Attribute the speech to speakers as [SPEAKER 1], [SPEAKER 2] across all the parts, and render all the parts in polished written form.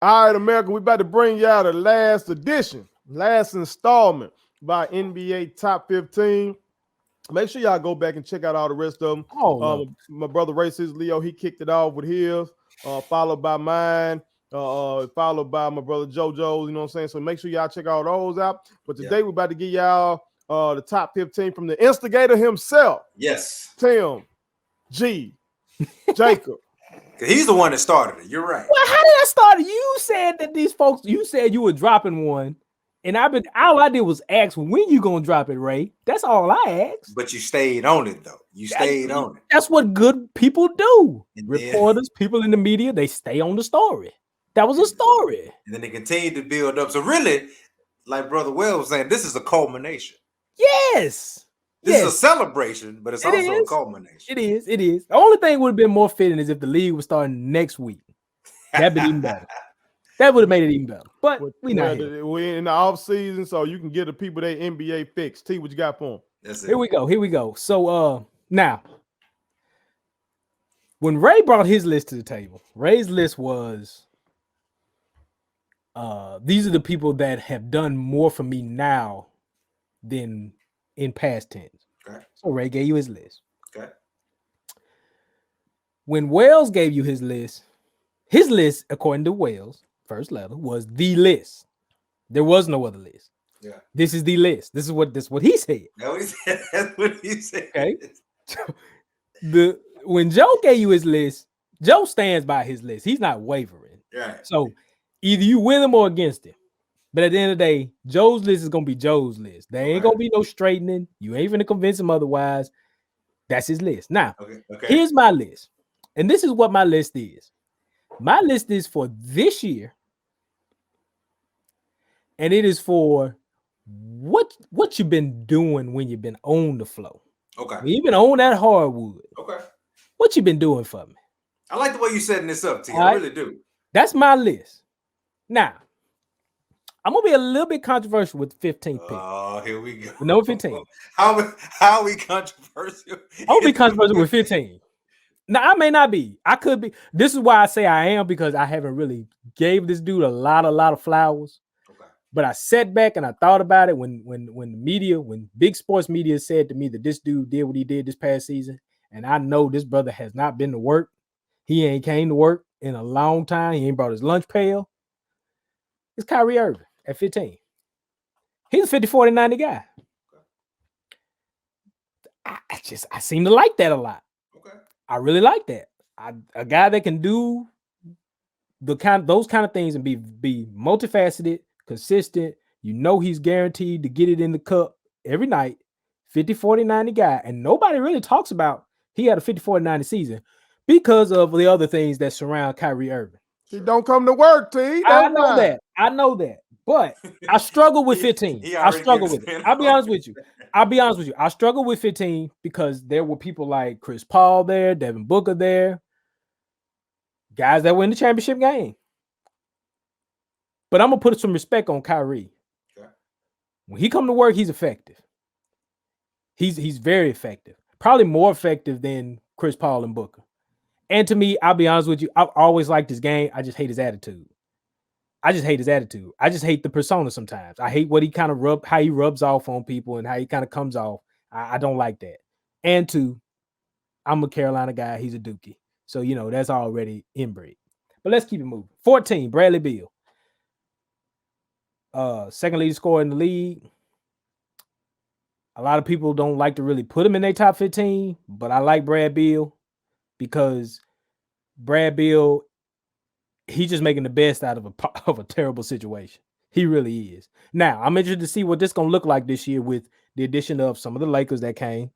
[SPEAKER 1] All right, America, we about to bring y'all the last edition, last installment by NBA Top 15. Make sure y'all go back and check out all the rest of them. My brother Racist Leo, he kicked it off with his, followed by mine, followed by my brother JoJo. You know what I'm saying? So make sure y'all check all those out. But today we're about to give y'all the top 15 from the instigator himself.
[SPEAKER 2] Yes.
[SPEAKER 1] Tim G. Jacob.
[SPEAKER 2] He's the one that started it. You're right.
[SPEAKER 3] Well, how did I start it? You said that these folks, you said you were dropping one. And all I did was ask when you gonna drop it, Ray. That's all I asked.
[SPEAKER 2] But you stayed on it though. You stayed on it.
[SPEAKER 3] That's what good people do. Reporters, people in the media, they stay on the story. That was a story.
[SPEAKER 2] And then they continued to build up. So really, like Brother Wells was saying, this is a culmination.
[SPEAKER 3] Yes.
[SPEAKER 2] This is a celebration, but it's also a culmination.
[SPEAKER 3] It is. The only thing would have been more fitting is if the league was starting next week. That'd be even better. That would have made it even better. But
[SPEAKER 1] we're in the off season, so you can get the people their NBA fix. T, what you got for them?
[SPEAKER 2] That's it.
[SPEAKER 3] Here we go. So now, when Ray brought his list to the table, Ray's list was these are the people that have done more for me now than in past tense.
[SPEAKER 2] Okay.
[SPEAKER 3] So Ray gave you his list.
[SPEAKER 2] Okay.
[SPEAKER 3] When Wells gave you his list, according to Wells, first letter was the list. There was no other list.
[SPEAKER 2] Yeah.
[SPEAKER 3] This is the list. This is what he said.
[SPEAKER 2] That's what he said.
[SPEAKER 3] Okay. When Joe gave you his list, Joe stands by his list. He's not wavering.
[SPEAKER 2] Right.
[SPEAKER 3] So either you with him or against him. But at the end of the day, Joe's list is gonna be Joe's list. There ain't gonna be no straightening. You ain't gonna convince him otherwise. That's his list. Now, here's my list. And this is what my list is. My list is for this year. And it is for what you've been doing when you've been on the flow.
[SPEAKER 2] Okay.
[SPEAKER 3] When you've been on that hardwood.
[SPEAKER 2] Okay.
[SPEAKER 3] What you been doing for me?
[SPEAKER 2] I like the way you're setting this up, T. I really do.
[SPEAKER 3] That's my list. Now, I'm gonna be a little bit controversial with 15 picks.
[SPEAKER 2] Oh, here we go.
[SPEAKER 3] No 15.
[SPEAKER 2] How are we controversial?
[SPEAKER 3] I'll be controversial with 15. Now, I may not be. I could be. This is why I say I am, because I haven't really gave this dude a lot of flowers.
[SPEAKER 2] Okay.
[SPEAKER 3] But I sat back and I thought about it when big sports media said to me that this dude did what he did this past season, and I know this brother has not been to work. He ain't came to work in a long time. He ain't brought his lunch pail. It's Kyrie Irving at 15. He's a 50, 40, 90 guy. I seem to like that a lot.
[SPEAKER 2] Okay.
[SPEAKER 3] I really like that. A guy that can do those kind of things and be multifaceted, consistent. You know he's guaranteed to get it in the cup every night. 50, 40, 90 guy. And nobody really talks about he had a 50, 40, 90 season because of the other things that surround Kyrie Irving.
[SPEAKER 1] He don't come to work, T.
[SPEAKER 3] I know that. But I struggle with 15. I struggle with it. I'll be honest with you. I struggle with 15 because there were people like Chris Paul there, Devin Booker there, guys that were in the championship game. But I'm gonna put some respect on Kyrie.
[SPEAKER 2] Okay.
[SPEAKER 3] When he come to work, he's effective. He's very effective. Probably more effective than Chris Paul and Booker. And to me, I'll be honest with you, I've always liked his game. I just hate his attitude. I just hate the persona sometimes. I hate what he kind of how he rubs off on people and how he kind of comes off. I don't like that. And two, I'm a Carolina guy. He's a Dookie. So, that's already inbred. But let's keep it moving. 14, Bradley Beal. Second leading scorer in the league. A lot of people don't like to really put him in their top 15, but I like Brad Beal because Brad Beal, he's just making the best out of a terrible situation. He really is. Now, I'm interested to see what this is going to look like this year with the addition of some of the Lakers that came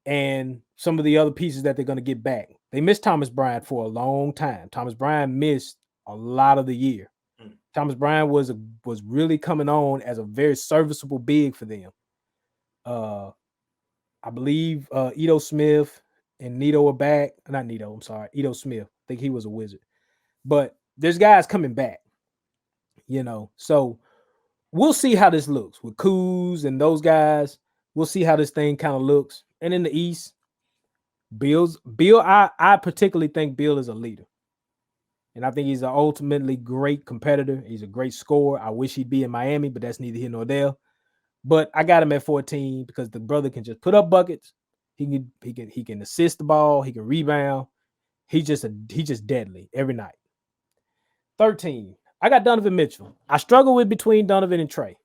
[SPEAKER 3] and some of the other pieces that they're going to get back. They missed Thomas Bryant for a long time. Thomas Bryant missed a lot of the year. Thomas Bryant was really coming on as a very serviceable big for them. I believe Ito Smith and Nito are back. Not Nito, I'm sorry. Ito Smith. I think he was a Wizard. But there's guys coming back, So we'll see how this looks with Kuz and those guys. We'll see how this thing kind of looks. And in the East, Bill, I particularly think Bill is a leader. and I think he's an ultimately great competitor. He's a great scorer. I wish he'd be in Miami, but that's neither here nor there. But I got him at 14 because the brother can just put up buckets. He can assist the ball. He can rebound. He's just deadly every night. 13. I got Donovan Mitchell. I struggle with between Donovan and Trey.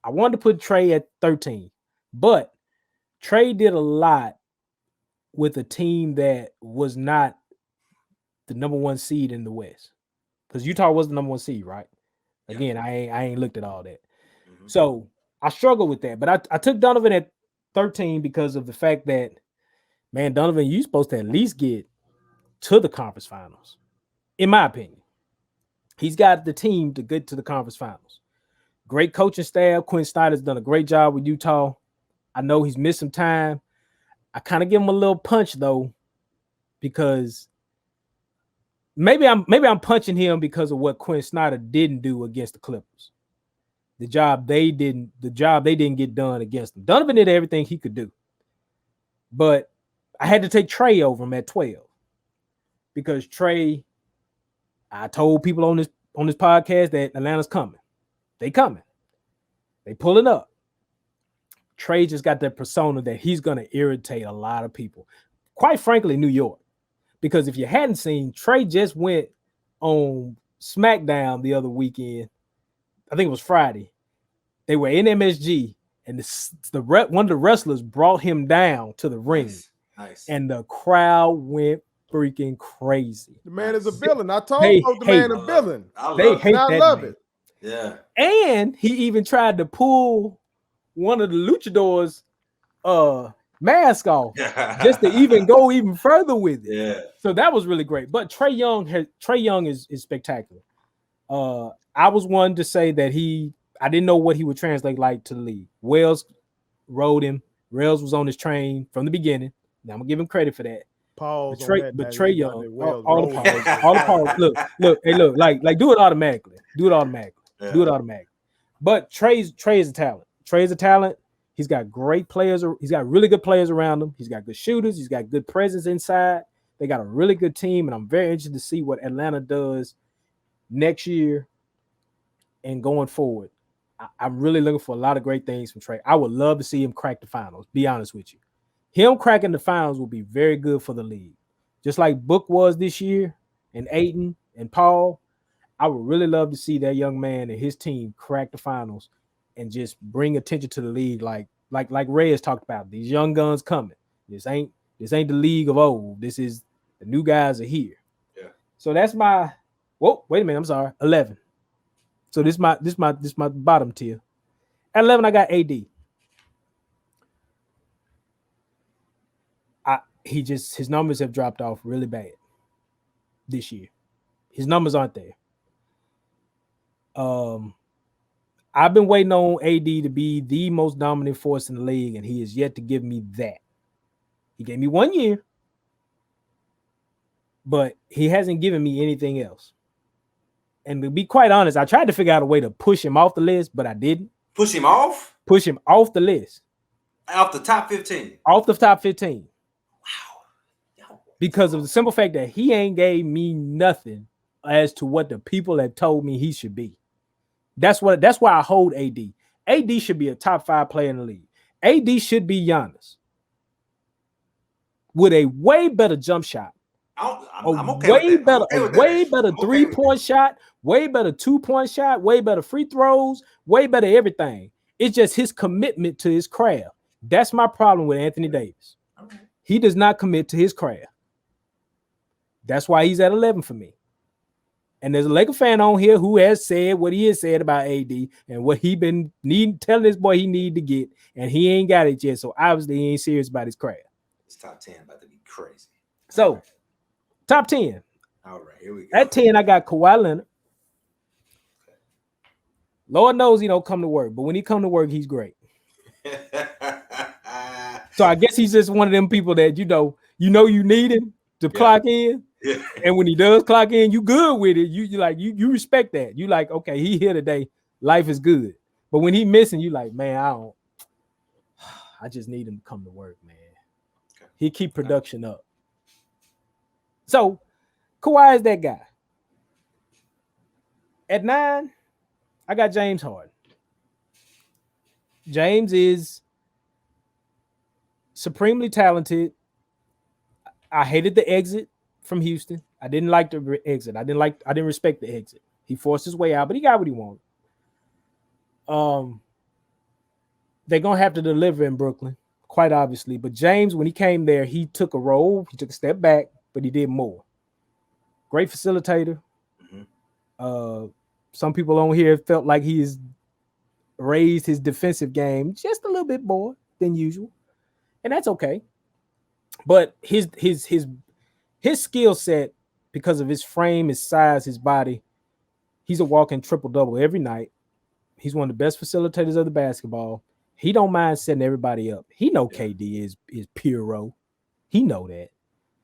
[SPEAKER 3] I wanted to put Trey at 13, but Trey did a lot with a team that was not the number one seed in the West, because Utah was the number one seed, right? Again, I ain't looked at all that. Mm-hmm. So I struggle with that, but I took Donovan at 13 because of the fact that, man, Donovan, you're supposed to at least get to the conference finals, in my opinion. He's got the team to get to the conference finals. Great coaching staff. Quinn Snyder's done a great job with Utah. I know he's missed some time. I kind of give him a little punch though, because maybe I'm punching him because of what Quinn Snyder didn't do against the Clippers. The job they didn't get done against them. Donovan did everything he could do, but I had to take Trey over him at 12 because Trey. I told people on this podcast that Atlanta's coming. They coming. They pulling up. Trey just got that persona that he's going to irritate a lot of people. Quite frankly, New York. Because if you hadn't seen, Trey just went on SmackDown the other weekend. I think it was Friday. They were in MSG, and one of the wrestlers brought him down to the ring. Nice. And the crowd went freaking crazy.
[SPEAKER 1] The man is a villain. I told you the man is a villain.
[SPEAKER 3] I love it.
[SPEAKER 2] Yeah.
[SPEAKER 3] And he even tried to pull one of the luchadors mask off just to even go even further with it.
[SPEAKER 2] Yeah.
[SPEAKER 3] So that was really great. But Trey Young is spectacular. I was one to say that I didn't know what he would translate like to the league. Wells rode him. Wells was on his train from the beginning. Now I'm gonna give him credit for that.
[SPEAKER 1] Pause.
[SPEAKER 3] But Trey Young, all the pause. Look, like do it automatically. Yeah. Do it automatically. But Trey is a talent. Trey is a talent. He's got great players. He's got really good players around him. He's got good shooters. He's got good presence inside. They got a really good team, and I'm very interested to see what Atlanta does next year and going forward. I'm really looking for a lot of great things from Trey. I would love to see him crack the finals, be honest with you. Him cracking the finals will be very good for the league. Just like Book was this year, and Ayton and Paul, I would really love to see that young man and his team crack the finals and just bring attention to the league like Ray has talked about. These young guns coming. This ain't the league of old. This is the new guys are here.
[SPEAKER 2] Yeah.
[SPEAKER 3] So that's my wait a minute, I'm sorry. 11. So this my bottom tier. At 11, I got AD. His numbers have dropped off really bad this year. His numbers aren't there. I've been waiting on AD to be the most dominant force in the league, and he has yet to give me that. He gave me 1 year, but he hasn't given me anything else. And to be quite honest, I tried to figure out a way to push him off the list, but I didn't.
[SPEAKER 2] Push him off?
[SPEAKER 3] Push him off the list.
[SPEAKER 2] Off the top 15?
[SPEAKER 3] Off the top 15. Because of the simple fact that he ain't gave me nothing as to what the people have told me he should be. That's why I hold AD. AD should be a top 5 player in the league. AD should be Giannis with a way better jump shot.
[SPEAKER 2] I'm okay with that.
[SPEAKER 3] Way better 3-point shot, way better 2-point shot, way better free throws, way better everything. It's just his commitment to his craft. That's my problem with Anthony Davis. Okay. He does not commit to his craft. That's why he's at 11 for me. And there's a Laker fan on here who has said what he has said about AD and what he been telling this boy he need to get, and he ain't got it yet. So obviously he ain't serious about his craft.
[SPEAKER 2] It's top 10 about to be crazy.
[SPEAKER 3] So top 10.
[SPEAKER 2] All right, here we go.
[SPEAKER 3] At 10, I got Kawhi Leonard. Lord knows he don't come to work, but when he come to work, he's great. So I guess he's just one of them people that you need him to clock in. Yeah. And when he does clock in, you good with it. You respect that. You like, okay, he here today. Life is good. But when he missing, you like, man, I just need him to come to work, man. Okay. He keep production up. So Kawhi is that guy. At 9, I got James Harden. James is supremely talented. I hated the exit from Houston. I didn't like the exit. I didn't respect the exit. He forced his way out, but he got what he wanted. They're gonna have to deliver in Brooklyn, quite obviously. But James, when he came there, he took a role, he took a step back, but he did more. Great facilitator. Mm-hmm. Some people on here felt like he has raised his defensive game just a little bit more than usual, and that's okay. But his skill set, because of his frame, his size, his body, he's a walking triple-double every night. He's one of the best facilitators of the basketball. He don't mind setting everybody up. He know KD is puro. He know that.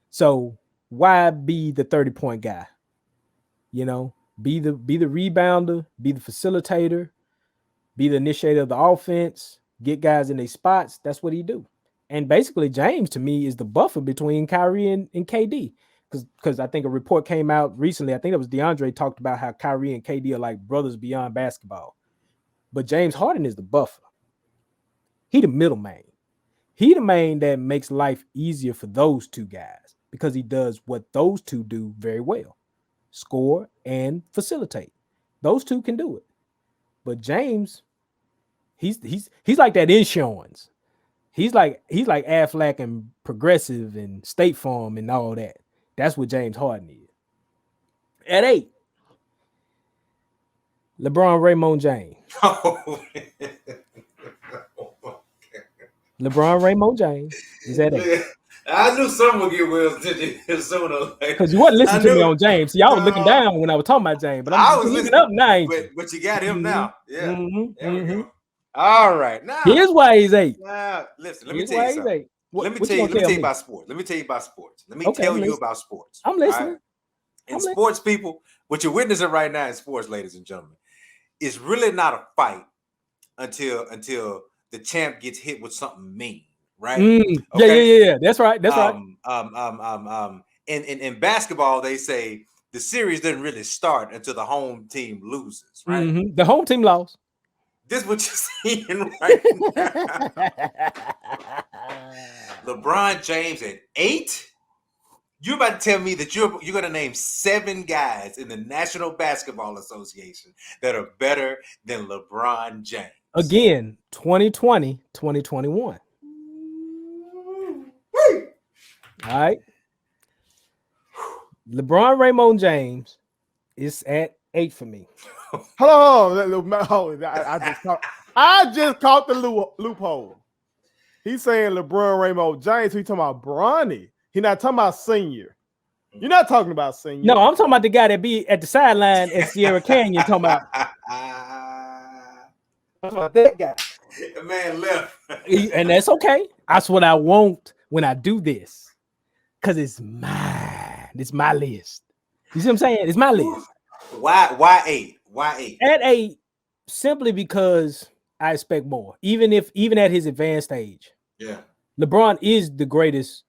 [SPEAKER 3] So why be the 30-point guy? You know, be the rebounder, be the facilitator, be the initiator of the offense, get guys in their spots. That's what he do. And basically, James, to me, is the buffer between Kyrie and KD. Because I think a report came out recently. I think it was DeAndre talked about how Kyrie and KD are like brothers beyond basketball. But James Harden is the buffer. He the middleman. He the man that makes life easier for those two guys because he does what those two do very well. Score and facilitate. Those two can do it. But James, he's like that insurance. He's like Aflac and Progressive and State Farm and all that. That's what James Harden is. At 8, LeBron Raymond James. LeBron Raymond James is at 8.
[SPEAKER 2] I knew someone would get Will's attention sooner.
[SPEAKER 3] Because you wasn't listening to me on James. See, I was looking down when I was talking about James, but I was looking up now.
[SPEAKER 2] But you got him now. Yeah. Mm-hmm. All right. Now
[SPEAKER 3] here's why he's 8.
[SPEAKER 2] Listen, let me tell you something. Let me tell you about sports. Let me tell you about sports. Let me tell you about sports.
[SPEAKER 3] I'm listening.
[SPEAKER 2] Right? In sports, people, what you're witnessing right now in sports, ladies and gentlemen, is really not a fight until the champ gets hit with something mean, right?
[SPEAKER 3] Okay? Yeah. That's right.
[SPEAKER 2] In basketball, they say the series doesn't really start until the home team loses, right?
[SPEAKER 3] Mm-hmm. The home team lost.
[SPEAKER 2] This is what you're seeing right now. LeBron James at 8. You're about to tell me that you're going to name 7 guys in the National Basketball Association that are better than LeBron James.
[SPEAKER 3] Again, 2020, 2021. All right. LeBron Raymond James is at 8 for me.
[SPEAKER 1] Hold on. I just caught the loophole. He's saying LeBron Raymond James. He talking about Bronny. He's not talking about senior. You're not talking about senior.
[SPEAKER 3] No, I'm talking about the guy that be at the sideline at Sierra Canyon. Talking about that guy.
[SPEAKER 2] The man left.
[SPEAKER 3] And that's okay. That's what I want when I do this. Because it's mine. It's my list. You see what I'm saying? It's my list.
[SPEAKER 2] Why 8? Why 8?
[SPEAKER 3] At 8, simply because I expect more. Even at his advanced age.
[SPEAKER 2] Yeah.
[SPEAKER 3] LeBron is the greatest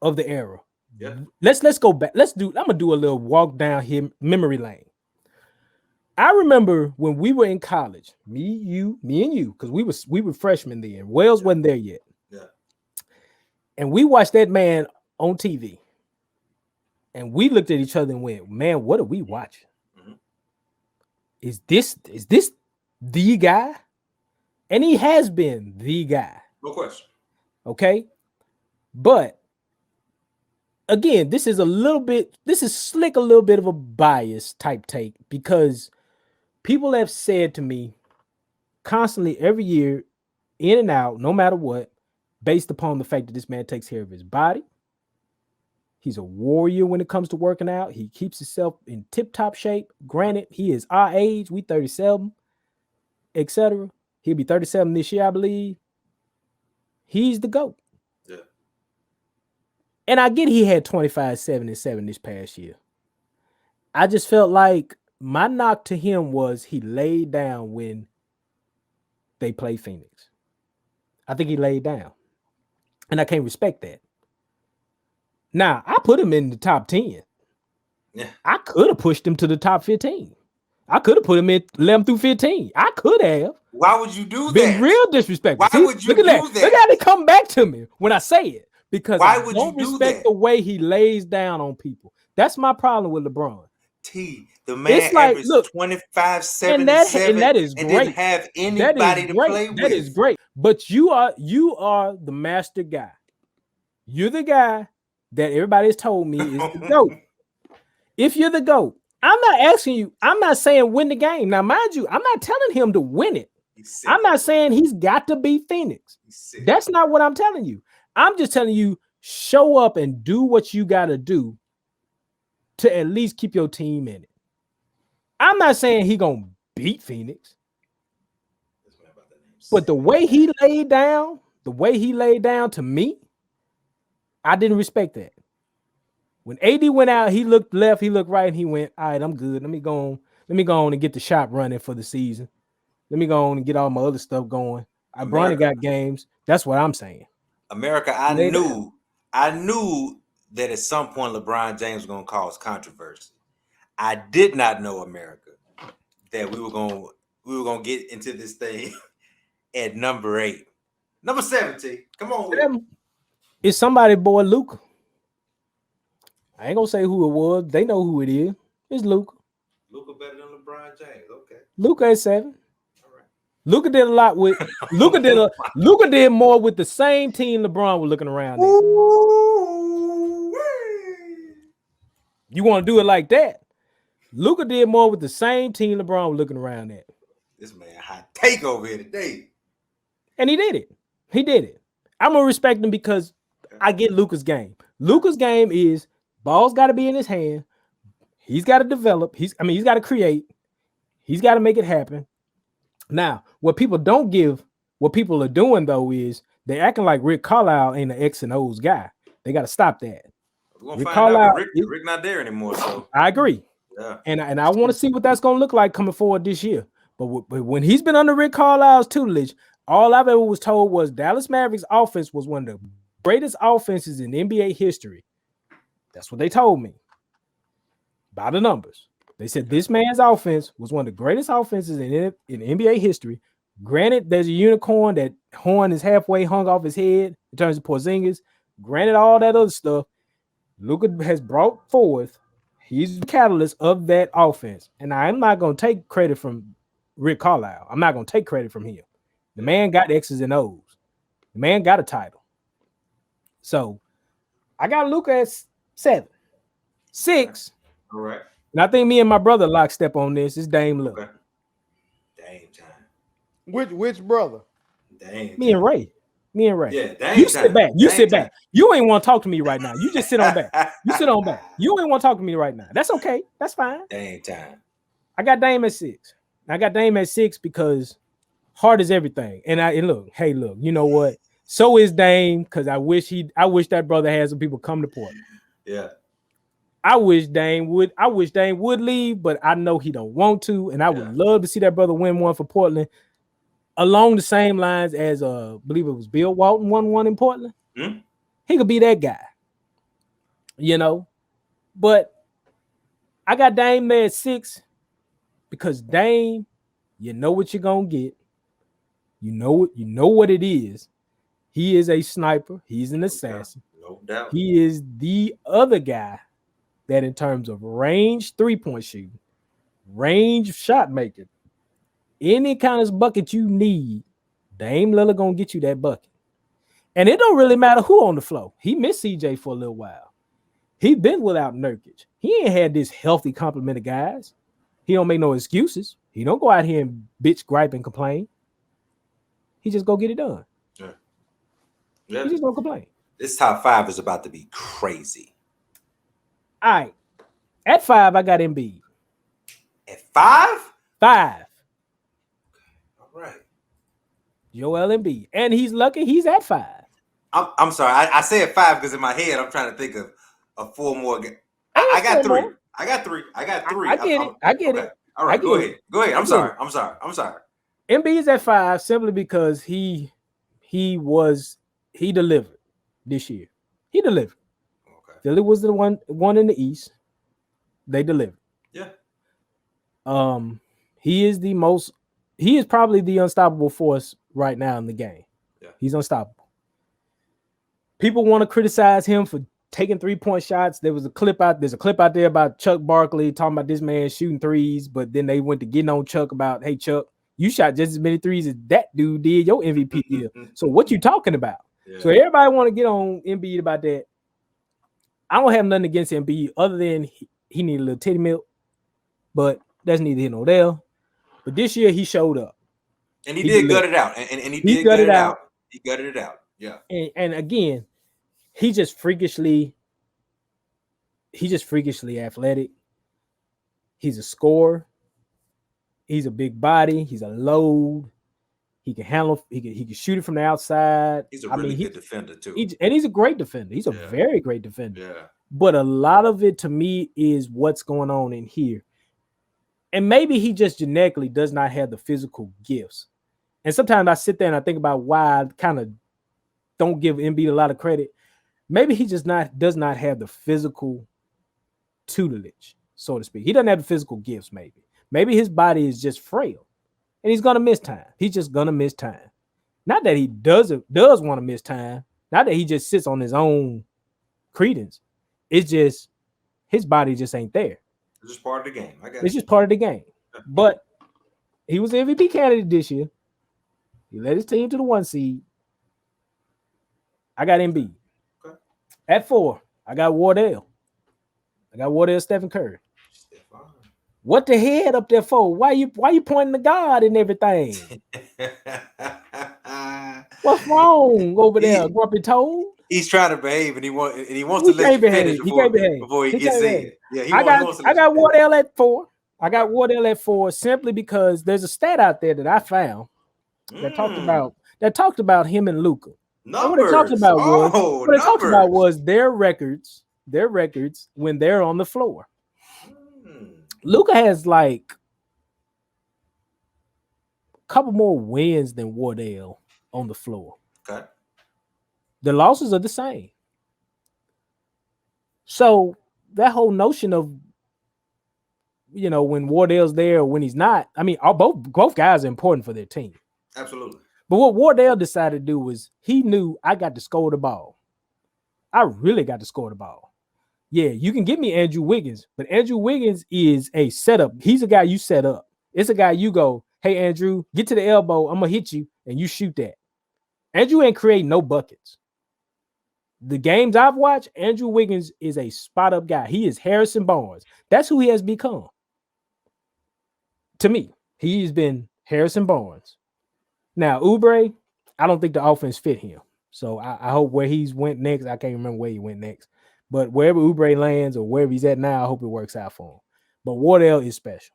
[SPEAKER 3] of the era.
[SPEAKER 2] Yeah.
[SPEAKER 3] Let's go back. I'm gonna do a little walk down here memory lane. I remember when we were in college, me and you, because we were freshmen then. Wells wasn't there yet.
[SPEAKER 2] Yeah.
[SPEAKER 3] And we watched that man on TV. And we looked at each other and went, man, what are we watching? Mm-hmm. Is this the guy? And he has been the guy.
[SPEAKER 2] No question.
[SPEAKER 3] Okay. But again, this is slick, a little bit of a bias type take, because people have said to me constantly every year, in and out, no matter what, based upon the fact that this man takes care of his body. He's a warrior when it comes to working out. He keeps himself in tip-top shape. Granted, he is our age. We 37, etc. He'll be 37 this year, I believe. He's the GOAT.
[SPEAKER 2] Yeah.
[SPEAKER 3] And I get he had 25, 7, and 7 this past year. I just felt like my knock to him was he laid down when they played Phoenix. I think he laid down. And I can't respect that. Now, I put him in the top 10.
[SPEAKER 2] Yeah.
[SPEAKER 3] I could have pushed him to the top 15. I could have put him in 11 through 15. I could have.
[SPEAKER 2] Why would you do
[SPEAKER 3] Been
[SPEAKER 2] that?
[SPEAKER 3] real disrespectful.
[SPEAKER 2] Why would you
[SPEAKER 3] look at
[SPEAKER 2] do
[SPEAKER 3] that?
[SPEAKER 2] that?
[SPEAKER 3] Look how they come back to me when I say it. Because
[SPEAKER 2] Why
[SPEAKER 3] I
[SPEAKER 2] would
[SPEAKER 3] don't
[SPEAKER 2] you do
[SPEAKER 3] respect
[SPEAKER 2] that?
[SPEAKER 3] the way he lays down on people. That's my problem with LeBron.
[SPEAKER 2] The man
[SPEAKER 3] It's like,
[SPEAKER 2] averaged
[SPEAKER 3] look,
[SPEAKER 2] 25, 7,
[SPEAKER 3] and that is
[SPEAKER 2] and
[SPEAKER 3] great.
[SPEAKER 2] didn't have
[SPEAKER 3] That
[SPEAKER 2] anybody
[SPEAKER 3] is
[SPEAKER 2] to
[SPEAKER 3] great.
[SPEAKER 2] play with.
[SPEAKER 3] That is great. But you are the master guy. You're the guy that everybody has told me is the GOAT. If you're the GOAT, I'm not asking you. I'm not saying win the game. Now, mind you, I'm not telling him to win it. I'm not saying he's got to beat Phoenix. That's not what I'm telling you. I'm just telling you, show up and do what you got to do to at least keep your team in it. I'm not saying he gonna beat Phoenix, but the way he laid down to me, I didn't respect that. When AD went out, he looked left, he looked right, and he went, all right, I'm good. Let me go on and get the shop running for the season. Let me go on and get all my other stuff going. Bronny got games. That's what I'm saying.
[SPEAKER 2] America, I knew that at some point LeBron James was going to cause controversy. I did not know, America, that we were going to get into this thing at number 8. Number 17. Come on with it.
[SPEAKER 3] It's somebody boy Luka. I ain't gonna say who it was. They know who it is. It's Luka.
[SPEAKER 2] Luka better than LeBron James. Okay.
[SPEAKER 3] Luka at 7. All right. Luka did a lot with Luka did more with the same team LeBron was looking around at. You want to do it like that? Luka did more with the same team LeBron was looking around at.
[SPEAKER 2] This man hot take over here today.
[SPEAKER 3] And he did it. He did it. I'm gonna respect him because I get Luka's game. Luka's game is ball's got to be in his hand. He's got to develop. He's got to create. He's got to make it happen. Now, what people don't give, what people are doing though is they're acting like Rick Carlisle ain't an X and O's guy. They got to stop that.
[SPEAKER 2] We're gonna find out Rick not there anymore. So
[SPEAKER 3] I agree. Yeah. And I want to see what that's gonna look like coming forward this year. But when he's been under Rick Carlisle's tutelage, all I've ever was told was Dallas Mavericks offense was one of the greatest offenses in NBA history. That's what they told me. By the numbers. They said this man's offense was one of the greatest offenses in NBA history. Granted, there's a unicorn that horn is halfway hung off his head in terms of Porzingis. Granted, all that other stuff, Luka has brought forth. He's the catalyst of that offense. And I'm not going to take credit from Rick Carlisle. I'm not going to take credit from him. The man got X's and O's. The man got a title. So I got Luka at 7. 6.
[SPEAKER 2] All right.
[SPEAKER 3] And I think me and my brother lockstep on this. It's Dame Lillard.
[SPEAKER 2] Okay. Dame time.
[SPEAKER 1] Which brother?
[SPEAKER 2] Dame.
[SPEAKER 3] Me and Ray. Yeah,
[SPEAKER 2] Dame.
[SPEAKER 3] You sit back. You sit back. You ain't want to talk to me right now. You just sit on back. You sit on back. You ain't want to talk to me right now. That's okay. That's fine.
[SPEAKER 2] Dame time.
[SPEAKER 3] I got Dame at 6. I got Dame at 6 because heart is everything. And look, you know what? So is Dame, because I wish that brother had some people come to Portland.
[SPEAKER 2] Yeah.
[SPEAKER 3] I wish Dame would leave, but I know he don't want to, and I would love to see that brother win one for Portland along the same lines as I believe it was Bill Walton won one in Portland.
[SPEAKER 2] Mm-hmm.
[SPEAKER 3] He could be that guy, But I got Dame there at 6 because Dame, you know what you're gonna get. You know what it is. He is a sniper. He's an assassin.
[SPEAKER 2] No doubt.
[SPEAKER 3] He is the other guy that in terms of range, 3-point shooting, range shot making, any kind of bucket you need, Dame Lillard gonna get you that bucket. And it don't really matter who on the floor. He missed CJ for a little while. He been without Nurkic. He ain't had this healthy complement of guys. He don't make no excuses. He don't go out here and bitch, gripe, and complain. He just go get it done.
[SPEAKER 2] Yeah.
[SPEAKER 3] He just don't complain.
[SPEAKER 2] This top 5 is about to be crazy.
[SPEAKER 3] All right. At 5, I got Embiid.
[SPEAKER 2] At 5?
[SPEAKER 3] 5.
[SPEAKER 2] All right.
[SPEAKER 3] Joel Embiid. And he's lucky he's at 5.
[SPEAKER 2] I'm sorry. I said 5 because in my head I'm trying to think of 4 more. I got 3. I got 3. I
[SPEAKER 3] get it.
[SPEAKER 2] All right. Go ahead. I'm sorry.
[SPEAKER 3] Embiid's at 5 simply because he delivered this year. He delivered. Okay. Philly was the one in the East. They delivered.
[SPEAKER 2] Yeah.
[SPEAKER 3] He is probably the unstoppable force right now in the game.
[SPEAKER 2] Yeah.
[SPEAKER 3] He's unstoppable. People want to criticize him for taking 3-point shots. There's a clip out there about Chuck Barkley talking about this man shooting threes, but then they went to getting on Chuck about, hey Chuck, you shot just as many threes as that dude did your MVP year. So what you talking about? Yeah. So everybody want to get on Embiid about that. I don't have nothing against Embiid other than he needed a little titty milk, but that's neither here nor there. But this year he showed up.
[SPEAKER 2] And he did gut it out. And he did gut it out. He gutted it out. Yeah.
[SPEAKER 3] And again, he's just freakishly athletic. He's a scorer. He's a big body. He's a load. He can handle. He can shoot it from the outside.
[SPEAKER 2] He's a really good defender too.
[SPEAKER 3] And he's a great defender. He's a very great defender.
[SPEAKER 2] Yeah.
[SPEAKER 3] But a lot of it to me is what's going on in here. And maybe he just genetically does not have the physical gifts. And sometimes I sit there and I think about why I kind of don't give Embiid a lot of credit. Maybe he just does not have the physical tutelage, so to speak. He doesn't have the physical gifts, maybe. Maybe his body is just frail. And he's gonna miss time. He's just gonna miss time. Not that he does want to miss time. Not that he just sits on his own credence. It's just his body just ain't there.
[SPEAKER 2] It's just part of the game.
[SPEAKER 3] It's just part of the game. But he was the MVP candidate this year. He led his team to the 1 seed. I got Embiid. Okay. At 4, I got Wardell. Stephen Curry. What the head up there for? Why you pointing to God and everything? What's wrong over there, Grumpy Toad?
[SPEAKER 2] He's trying to behave and he wants to let you finish before he gets in. Yeah,
[SPEAKER 3] I got Wardell at 4. I got Wardell at 4 simply because there's a stat out there that I found that talked about him and Luka.
[SPEAKER 2] Numbers.
[SPEAKER 3] What it talked about was their records when they're on the floor. Luka has like a couple more wins than Wardell on the floor.
[SPEAKER 2] Okay.
[SPEAKER 3] The losses are the same. So that whole notion of, when Wardell's there or when he's not, I mean, both guys are important for their team.
[SPEAKER 2] Absolutely.
[SPEAKER 3] But what Wardell decided to do was he knew I got to score the ball. I really got to score the ball. Yeah, you can get me Andrew Wiggins, but Andrew Wiggins is a setup. He's a guy you set up. It's a guy you go, hey, Andrew, get to the elbow. I'm going to hit you, and you shoot that. Andrew ain't creating no buckets. The games I've watched, Andrew Wiggins is a spot-up guy. He is Harrison Barnes. That's who he has become. To me, he's been Harrison Barnes. Now, Oubre, I don't think the offense fit him. So I hope where he's went next, I can't remember where he went next. But wherever Oubre lands or wherever he's at now, I hope it works out for him. But Wardell is special.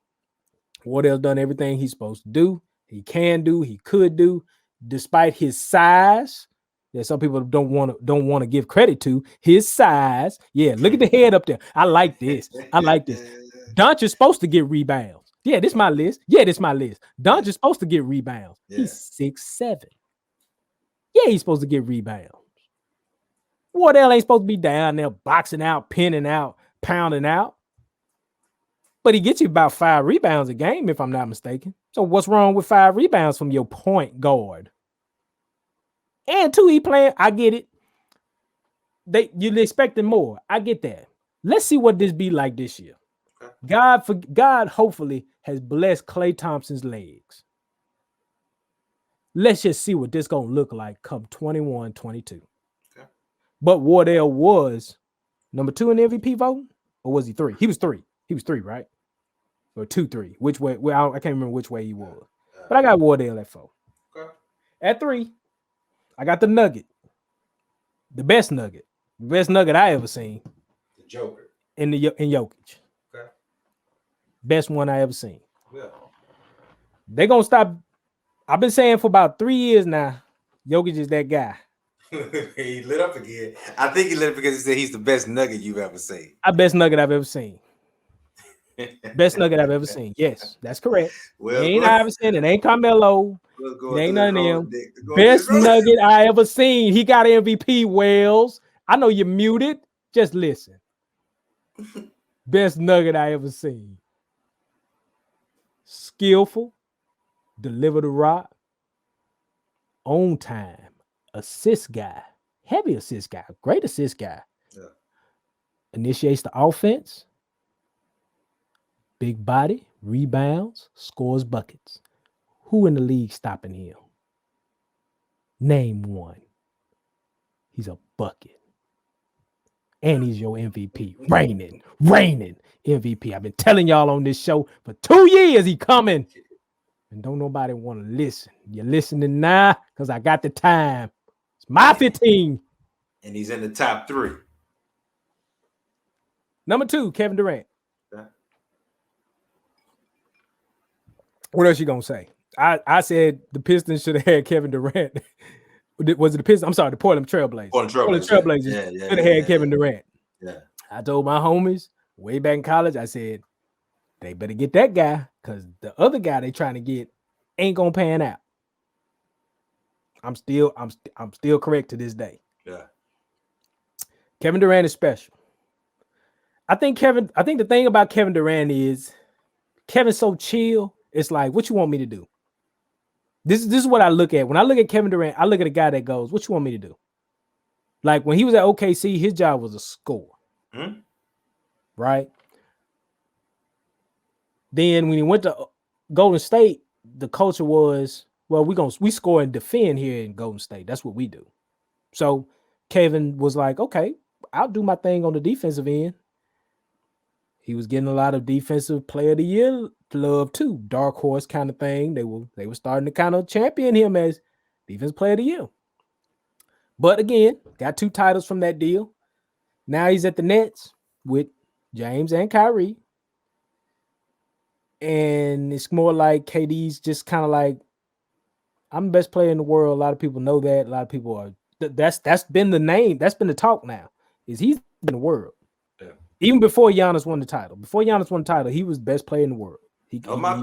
[SPEAKER 3] Wardell's done everything he's supposed to do. He can do. He could do, despite his size. That some people don't want to give credit to. His size. Yeah, look at the head up there. I like this. Doncic's supposed to get rebounds. Yeah, this is my list. Doncic's supposed to get rebounds. Yeah. He's 6'7". Yeah, he's supposed to get rebounds. Wardell ain't supposed to be down there boxing out, pinning out, pounding out. But he gets you about 5 rebounds a game, if I'm not mistaken. So what's wrong with 5 rebounds from your point guard? And 2, he playing. I get it. You're expecting more. I get that. Let's see what this be like this year. God hopefully has blessed Klay Thompson's legs. Let's just see what this going to look like come 21-22. Okay. But Wardell was number 2 in the MVP vote, or was he 3? He was 3. He was 3, right? Or 2-3. Which way? Well, I can't remember which way he was. But I got Wardell at 4. Okay. At 3, I got the Nugget. The best Nugget. The best Nugget I ever seen.
[SPEAKER 2] The Joker.
[SPEAKER 3] In Jokic. Okay. Best one I ever seen. Yeah. They're going to stop. I've been saying for about 3 years now, Jokic is that guy.
[SPEAKER 2] He lit up again. I think he lit up because he said he's the best Nugget you've ever seen.
[SPEAKER 3] Best Nugget I've ever seen. Best Nugget I've ever seen. Yes, that's correct. Well, it ain't Iverson. It ain't Carmelo. It ain't none of them. Best Nugget I ever seen. He got MVP, Wells. I know you're muted. Just listen. Best Nugget I ever seen. skillful, deliver the rock, on time, assist guy, heavy assist guy, great assist guy.
[SPEAKER 2] Yeah.
[SPEAKER 3] Initiates the offense, big body, rebounds, scores buckets. Who in the league stopping him? Name one. He's a bucket. And he's your MVP. Reigning MVP. I've been telling y'all on this show for 2 years he coming. And don't nobody want to listen. You're listening now because I got the time. It's my 15.
[SPEAKER 2] And he's in the top 3.
[SPEAKER 3] Number 2, Kevin Durant.
[SPEAKER 2] Yeah.
[SPEAKER 3] What else you gonna say? I said the Pistons should have had Kevin Durant. Was it the Pistons? I'm sorry, the Portland Trailblazers.
[SPEAKER 2] Portland
[SPEAKER 3] Trailblazers should have had Kevin Durant.
[SPEAKER 2] Yeah.
[SPEAKER 3] I told my homies way back in college, I said, they better get that guy because the other guy they trying to get ain't gonna pan out. I'm still correct to this day.
[SPEAKER 2] Yeah.
[SPEAKER 3] Kevin Durant is special. I think the thing about Kevin Durant is Kevin's so chill. It's like, what you want me to do? This is what I look at. When I look at Kevin Durant, I look at a guy that goes, what you want me to do? Like when he was at OKC, his job was a score.
[SPEAKER 2] Mm-hmm.
[SPEAKER 3] Right? Then when he went to Golden State, the culture was, well, we score and defend here in Golden State. That's what we do. So Kevin was like, okay, I'll do my thing on the defensive end. He was getting a lot of defensive player of the year love too, dark horse kind of thing. They were starting to kind of champion him as defensive player of the year. But again, got 2 titles from that deal. Now he's at the Nets with James and Kyrie. And it's more like KD's just kind of like, I'm the best player in the world. A lot of people know that. A lot of people are. That's been the name. That's been the talk now. Is he's in the world. Yeah. Even before Giannis won the title. Before Giannis won the title, he was the best player in the world.
[SPEAKER 2] My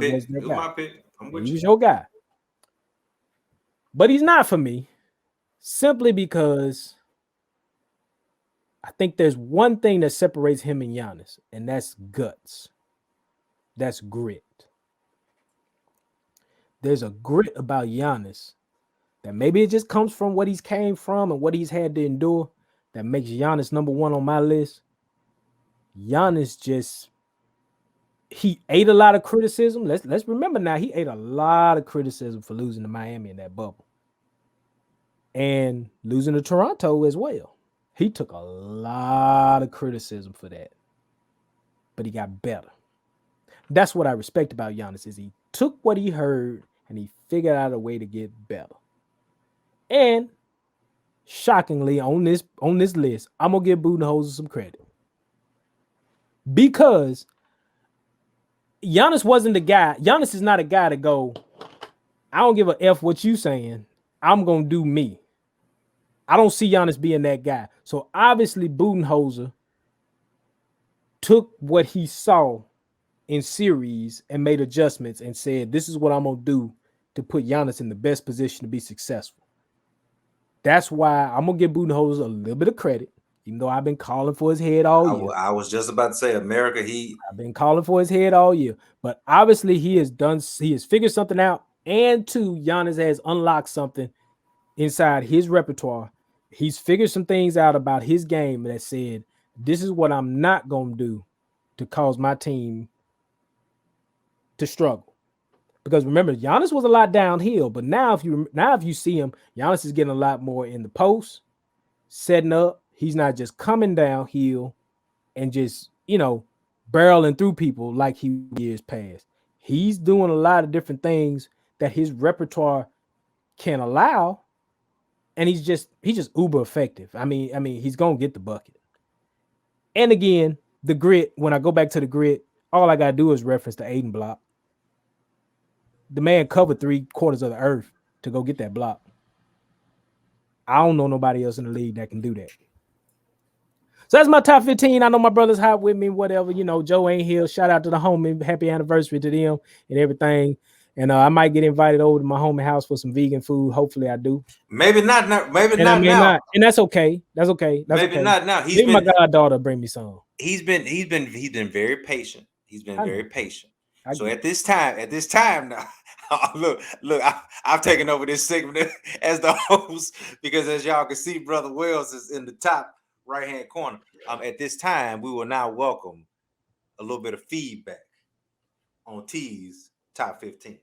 [SPEAKER 2] pick. I'm with you.
[SPEAKER 3] He was your guy. But he's not for me. Simply because I think there's one thing that separates him and Giannis, and that's guts. That's grit. There's a grit about Giannis that maybe it just comes from what he's came from and what he's had to endure that makes Giannis number 1 on my list. Giannis he ate a lot of criticism. Let's remember now, he ate a lot of criticism for losing to Miami in that bubble. And losing to Toronto as well. He took a lot of criticism for that. But he got better. That's what I respect about Giannis is he took what he heard and he figured out a way to get better. And shockingly, on this list, I'm gonna give Budenholzer some credit. Because Giannis wasn't the guy. Giannis is not a guy to go, I don't give a F what you saying. I'm gonna do me. I don't see Giannis being that guy. So obviously Budenholzer took what he saw in series and made adjustments and said, this is what I'm going to do to put Giannis in the best position to be successful. That's why I'm going to give Budenholzer a little bit of credit, even though I've been calling for his head all year.
[SPEAKER 2] I was just about to say, America,
[SPEAKER 3] I've been calling for his head all year. But obviously he has figured something out. And 2, Giannis has unlocked something inside his repertoire. He's figured some things out about his game that said, this is what I'm not going to do to cause my team to struggle. Because remember, Giannis was a lot downhill, but now if you see him, Giannis is getting a lot more in the post, setting up. He's not just coming downhill and just, barreling through people like he years past. He's doing a lot of different things that his repertoire can allow, and he's just uber effective. I mean, he's gonna get the bucket. And again, the grit. When I go back to the grit, all I gotta do is reference the Aiden block. The man covered 3/4 of the earth to go get that block. I don't know nobody else in the league that can do that. So that's my top 15. I know my brother's hot with me, whatever. Joe ain't here. Shout out to the homie. Happy anniversary to them and everything. And I might get invited over to my homie house for some vegan food. Hopefully I do.
[SPEAKER 2] Maybe not now. Maybe not now.
[SPEAKER 3] And that's okay. That's okay.
[SPEAKER 2] Maybe not now.
[SPEAKER 3] My goddaughter bring me some.
[SPEAKER 2] He's been very patient. He's been very patient. So at this time now, look, I've taken over this segment as the host because, as y'all can see, Brother Wells is in the top right-hand corner. At this time, we will now welcome a little bit of feedback on T's top 15.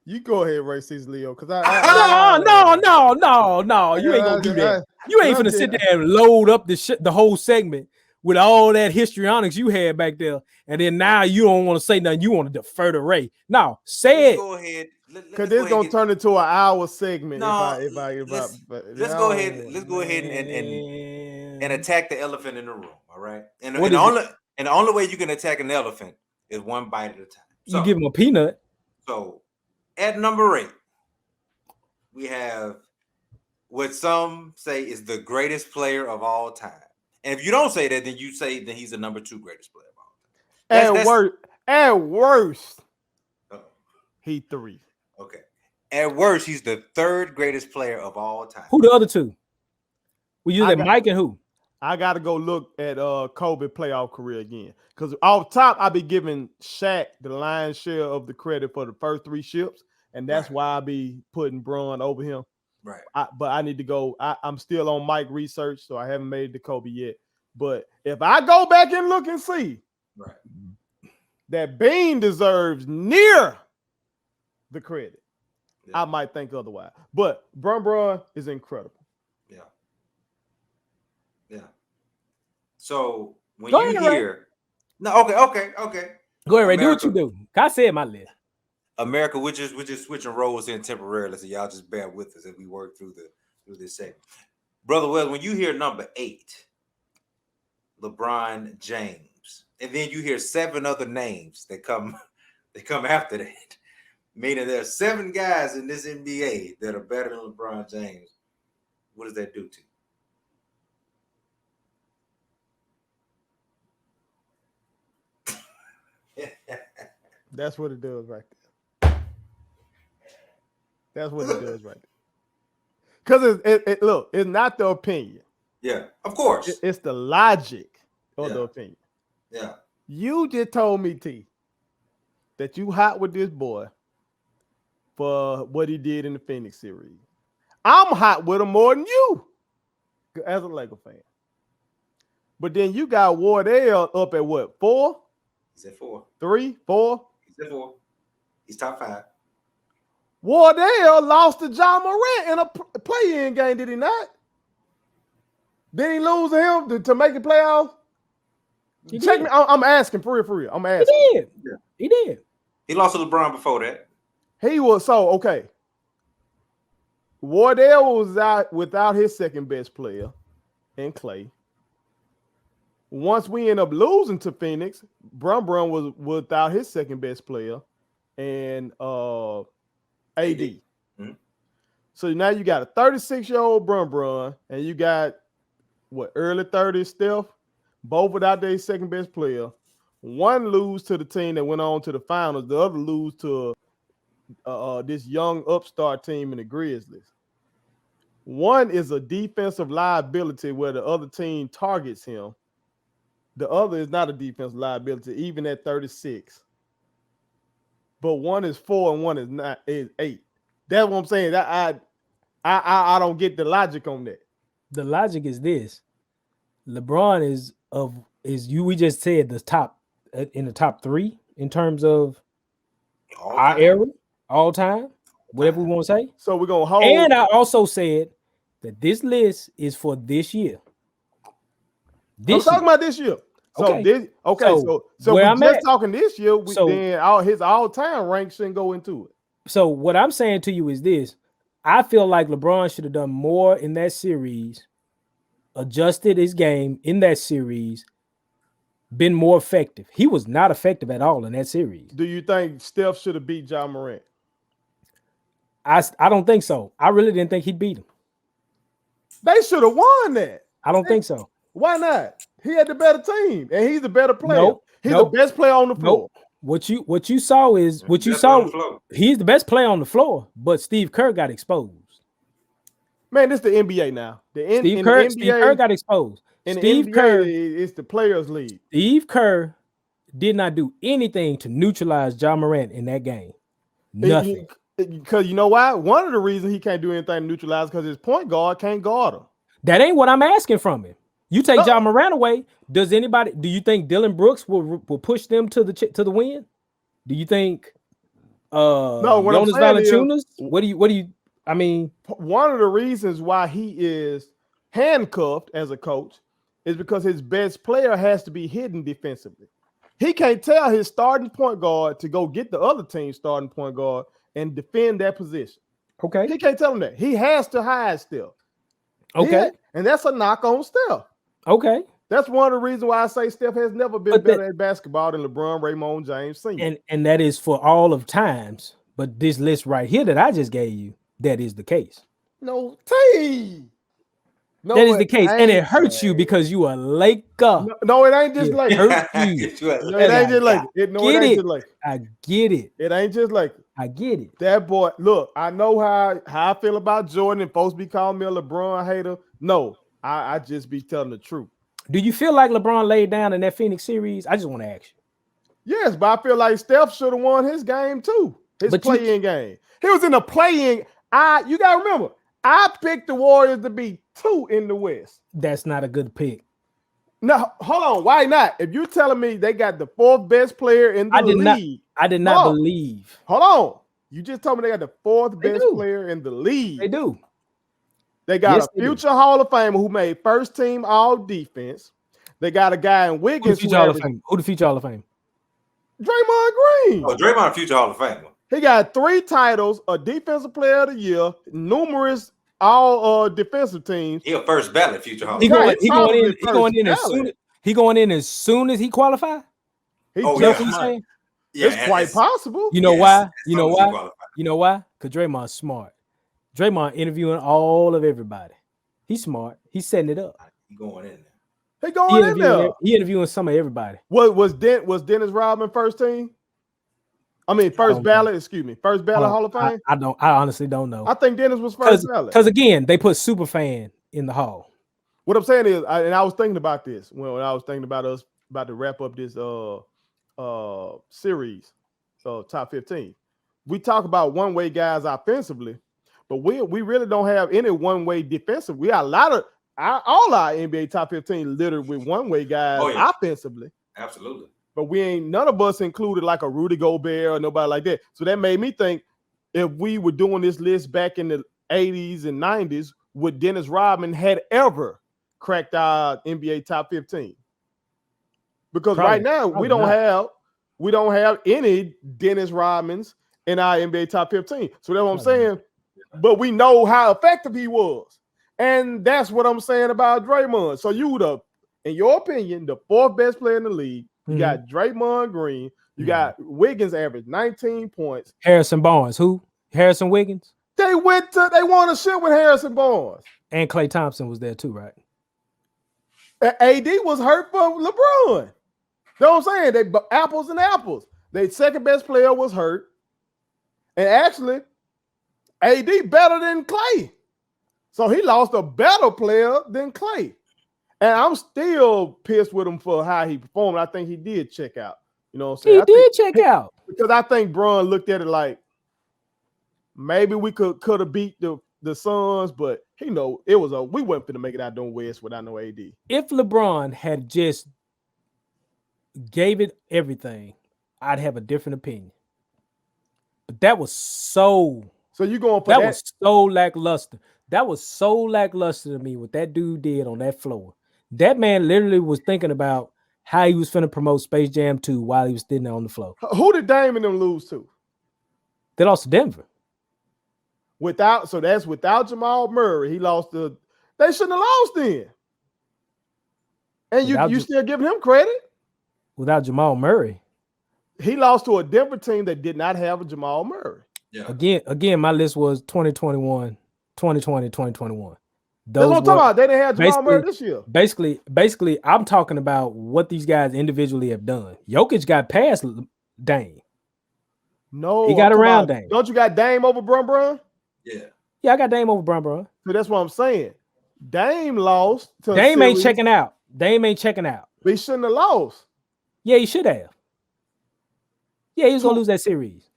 [SPEAKER 1] You go ahead, racist Leo, because
[SPEAKER 3] No. You ain't gonna do that. You ain't finna sit there and load up the whole segment with all that histrionics you had back there, and then now you don't want to say nothing. You want to defer to Ray. No, say it.
[SPEAKER 2] Go ahead,
[SPEAKER 1] because this gonna turn into an hour segment.
[SPEAKER 2] No, let's go ahead. Let's go ahead and attack the elephant in the room. All right, and the only way you can attack an elephant is one bite at a time. So,
[SPEAKER 3] you give him a peanut.
[SPEAKER 2] So, at number 8, we have what some say is the greatest player of all time. And if you don't say that, then you say that he's the number 2 greatest player of all time.
[SPEAKER 1] At worst, he 3.
[SPEAKER 2] Okay. At worst, he's the 3rd greatest player of all time.
[SPEAKER 3] Who the other 2? We use that Mike and who?
[SPEAKER 1] I got to go look at Kobe playoff career again. Because off top, I be giving Shaq the lion's share of the credit for the first 3 ships. And that's why I be putting Bron over him.
[SPEAKER 2] Right.
[SPEAKER 1] But I need to go. I'm still on Mike research, so I haven't made it to Kobe yet. But if I go back and look and see that Bean deserves near the credit, I might think otherwise. But Bron is incredible.
[SPEAKER 2] Yeah. Yeah. So when you hear, okay.
[SPEAKER 3] Go ahead, Ray. Do what you do. I said my list.
[SPEAKER 2] America, we're just switching roles in temporarily, so y'all just bear with us as we work through this segment. Brother Wells, when you hear number 8, LeBron James, and then you hear 7 other names that come after that, meaning there are 7 guys in this NBA that are better than LeBron James. What does that do to you?
[SPEAKER 1] That's what it does right there. That's what it does right there. Because look, it's not the opinion.
[SPEAKER 2] Yeah, of course.
[SPEAKER 1] It's the logic of the opinion.
[SPEAKER 2] Yeah.
[SPEAKER 1] You just told me, T, that you hot with this boy for what he did in the Phoenix series. I'm hot with him more than you as a Laker fan. But then you got Wardell up at what, 4?
[SPEAKER 2] He's at 4.
[SPEAKER 1] 3, 4?
[SPEAKER 2] He's at 4. He's top 5.
[SPEAKER 1] Wardell lost to John Morant in a play-in game, did he not? Did he lose to him to make the playoffs? Check me. I'm asking for real. I'm asking.
[SPEAKER 3] He did. Yeah. He did.
[SPEAKER 2] He lost to LeBron before that.
[SPEAKER 1] He was okay. Wardell was out without his second best player in Clay. Once we end up losing to Phoenix, Bron was without his second best player and AD. Mm-hmm. So now you got a 36-year-old Bron, and you got early 30s Steph, both without their second best player. One lose to the team that went on to the finals. The other lose to this young upstart team in the Grizzlies. One is a defensive liability where the other team targets him. The other is not a defensive liability, even at 36. But one is 4 and one is 8. That's what I'm saying. That I don't get the logic on that.
[SPEAKER 3] The logic is this: LeBron is we just said the top in the top 3 in terms of our era, all time, whatever we want to say.
[SPEAKER 1] So we're gonna hold.
[SPEAKER 3] And I also said that this list is for this year.
[SPEAKER 1] I'm talking about this year. So we're just talking this year. Then his all-time rank shouldn't go into it.
[SPEAKER 3] So what I'm saying to you is this: I feel like LeBron should have done more in that series, adjusted his game in that series, been more effective. He was not effective at all in that series.
[SPEAKER 1] Do you think Steph should have beat John Morant?
[SPEAKER 3] I don't think so. I really didn't think he'd beat him.
[SPEAKER 1] They should have won that.
[SPEAKER 3] I don't think so.
[SPEAKER 1] Why not? He had the better team, and he's the better player. He's the best player on the floor.
[SPEAKER 3] What you saw is what you saw. He's the best player on the floor, but Steve Kerr got exposed.
[SPEAKER 1] Man, this is the NBA now.
[SPEAKER 3] Steve Kerr got exposed.
[SPEAKER 1] Steve Kerr is the players' league.
[SPEAKER 3] Steve Kerr did not do anything to neutralize Ja Morant in that game. Nothing.
[SPEAKER 1] Because you know why? One of the reasons he can't do anything to neutralize because his point guard can't guard him.
[SPEAKER 3] That ain't what I'm asking from him. You take Ja Morant away. Do you think Dylan Brooks will push them to the win? Do you think
[SPEAKER 1] no, what
[SPEAKER 3] Jonas
[SPEAKER 1] I'm saying
[SPEAKER 3] Valanciunas? What do you I mean,
[SPEAKER 1] one of the reasons why he is handcuffed as a coach is because his best player has to be hidden defensively. He can't tell his starting point guard to go get the other team's starting point guard and defend that position.
[SPEAKER 3] Okay.
[SPEAKER 1] He can't tell him that. He has to hide still.
[SPEAKER 3] Okay.
[SPEAKER 1] And that's a knock on Steph.
[SPEAKER 3] Okay.
[SPEAKER 1] That's one of the reasons why I say Steph has never been better at basketball than LeBron, Raymond James Sr.
[SPEAKER 3] And that is for all of times. But this list right here that I just gave you, that is the case.
[SPEAKER 1] No,
[SPEAKER 3] that is the case. And it hurts you because you a Laker.
[SPEAKER 1] No, it ain't just like
[SPEAKER 3] hurt you.
[SPEAKER 1] No, it ain't just like it. No, it ain't just like
[SPEAKER 3] I get it.
[SPEAKER 1] It ain't just like
[SPEAKER 3] I get it.
[SPEAKER 1] That boy, look, I know how I feel about Jordan and folks be calling me a LeBron hater. No, I just be telling the truth.
[SPEAKER 3] Do you feel like LeBron laid down in that Phoenix series? I just want to ask you.
[SPEAKER 1] Yes, but I feel like Steph should have won his game too. His play-in game. He was in the play-in. You gotta remember, I picked the Warriors to be 2 in the West.
[SPEAKER 3] That's not a good pick.
[SPEAKER 1] No, hold on. Why not? If you're telling me they got the 4th best player in the league.
[SPEAKER 3] I did not believe.
[SPEAKER 1] Hold on. You just told me they got the 4th best player in the league.
[SPEAKER 3] They do.
[SPEAKER 1] They got a future Hall of Famer who made first team all defense. They got a guy in Wiggins.
[SPEAKER 3] Who the future Hall of Fame?
[SPEAKER 1] Draymond Green.
[SPEAKER 2] Oh, Draymond, future Hall of Famer.
[SPEAKER 1] He got 3 titles, a defensive player of the year, numerous all defensive teams.
[SPEAKER 2] He a first ballot future Hall of
[SPEAKER 3] Famer. He going in as soon as he qualify?
[SPEAKER 1] It's quite possible.
[SPEAKER 3] You know why? You know why? You know why? Because Draymond's smart. Draymond interviewing all of everybody. He's smart. He's setting it up.
[SPEAKER 2] He going in there.
[SPEAKER 1] He going in there.
[SPEAKER 3] He interviewing some of everybody.
[SPEAKER 1] Was Dennis Rodman first team? I mean, first ballot. Excuse me, first ballot Hall of Fame.
[SPEAKER 3] I honestly don't know.
[SPEAKER 1] I think Dennis was first ballot.
[SPEAKER 3] Because again, they put Superfan in the Hall.
[SPEAKER 1] What I'm saying is, I was thinking about this when I was thinking about us about to wrap up this series, top 15. We talk about one-way guys offensively, but we really don't have any one-way defensive. We got a lot of all our NBA top 15 littered with one-way guys offensively.
[SPEAKER 2] Absolutely.
[SPEAKER 1] But none of us included like a Rudy Gobert or nobody like that. So that made me think if we were doing this list back in the 80s and 90s, would Dennis Rodman had ever cracked our NBA top 15? Because right now we don't have any Dennis Rodmans in our NBA top 15. So that's what I'm saying. But we know how effective he was. And that's what I'm saying about Draymond. So in your opinion, the 4th best player in the league. You got Draymond Green. You got Wiggins average 19 points.
[SPEAKER 3] Harrison Barnes. Who? Harrison Wiggins?
[SPEAKER 1] They won a shit with Harrison Barnes.
[SPEAKER 3] And Klay Thompson was there too, right?
[SPEAKER 1] AD was hurt for LeBron. You know what I'm saying? They apples and apples. Their second best player was hurt. And actually, AD better than Klay. So he lost a better player than Klay. And I'm still pissed with him for how he performed. I think he did check out. You know what I'm saying?
[SPEAKER 3] He did check out.
[SPEAKER 1] Because I think Bron looked at it like maybe we could have beat the Suns, but he know it was we weren't going to make it out doing West without no AD.
[SPEAKER 3] If LeBron had just gave it everything, I'd have a different opinion. But that was so
[SPEAKER 1] you going for that?
[SPEAKER 3] That was so lackluster. That was so lackluster to me what that dude did on that floor. That man literally was thinking about how he was finna promote Space Jam 2 while he was sitting there on the floor.
[SPEAKER 1] Who did Dame and them lose to?
[SPEAKER 3] They lost to Denver.
[SPEAKER 1] That's without Jamal Murray. He lost to. They shouldn't have lost then. And you still giving him credit?
[SPEAKER 3] Without Jamal Murray.
[SPEAKER 1] He lost to a Denver team that did not have a Jamal Murray.
[SPEAKER 2] Yeah.
[SPEAKER 3] Again, my list was 2021, 2020, 2021.
[SPEAKER 1] That's what I'm talking about. They didn't have Jamal Murray this year.
[SPEAKER 3] Basically, I'm talking about what these guys individually have done. Jokic got past Dame.
[SPEAKER 1] No,
[SPEAKER 3] he got around Dame.
[SPEAKER 1] Don't you got Dame over Brun?
[SPEAKER 3] Yeah, I got Dame over Brun.
[SPEAKER 1] So that's what I'm saying. Dame lost.
[SPEAKER 3] Dame ain't checking out.
[SPEAKER 1] But he shouldn't have lost.
[SPEAKER 3] Yeah, he should have. Yeah, he was gonna lose that series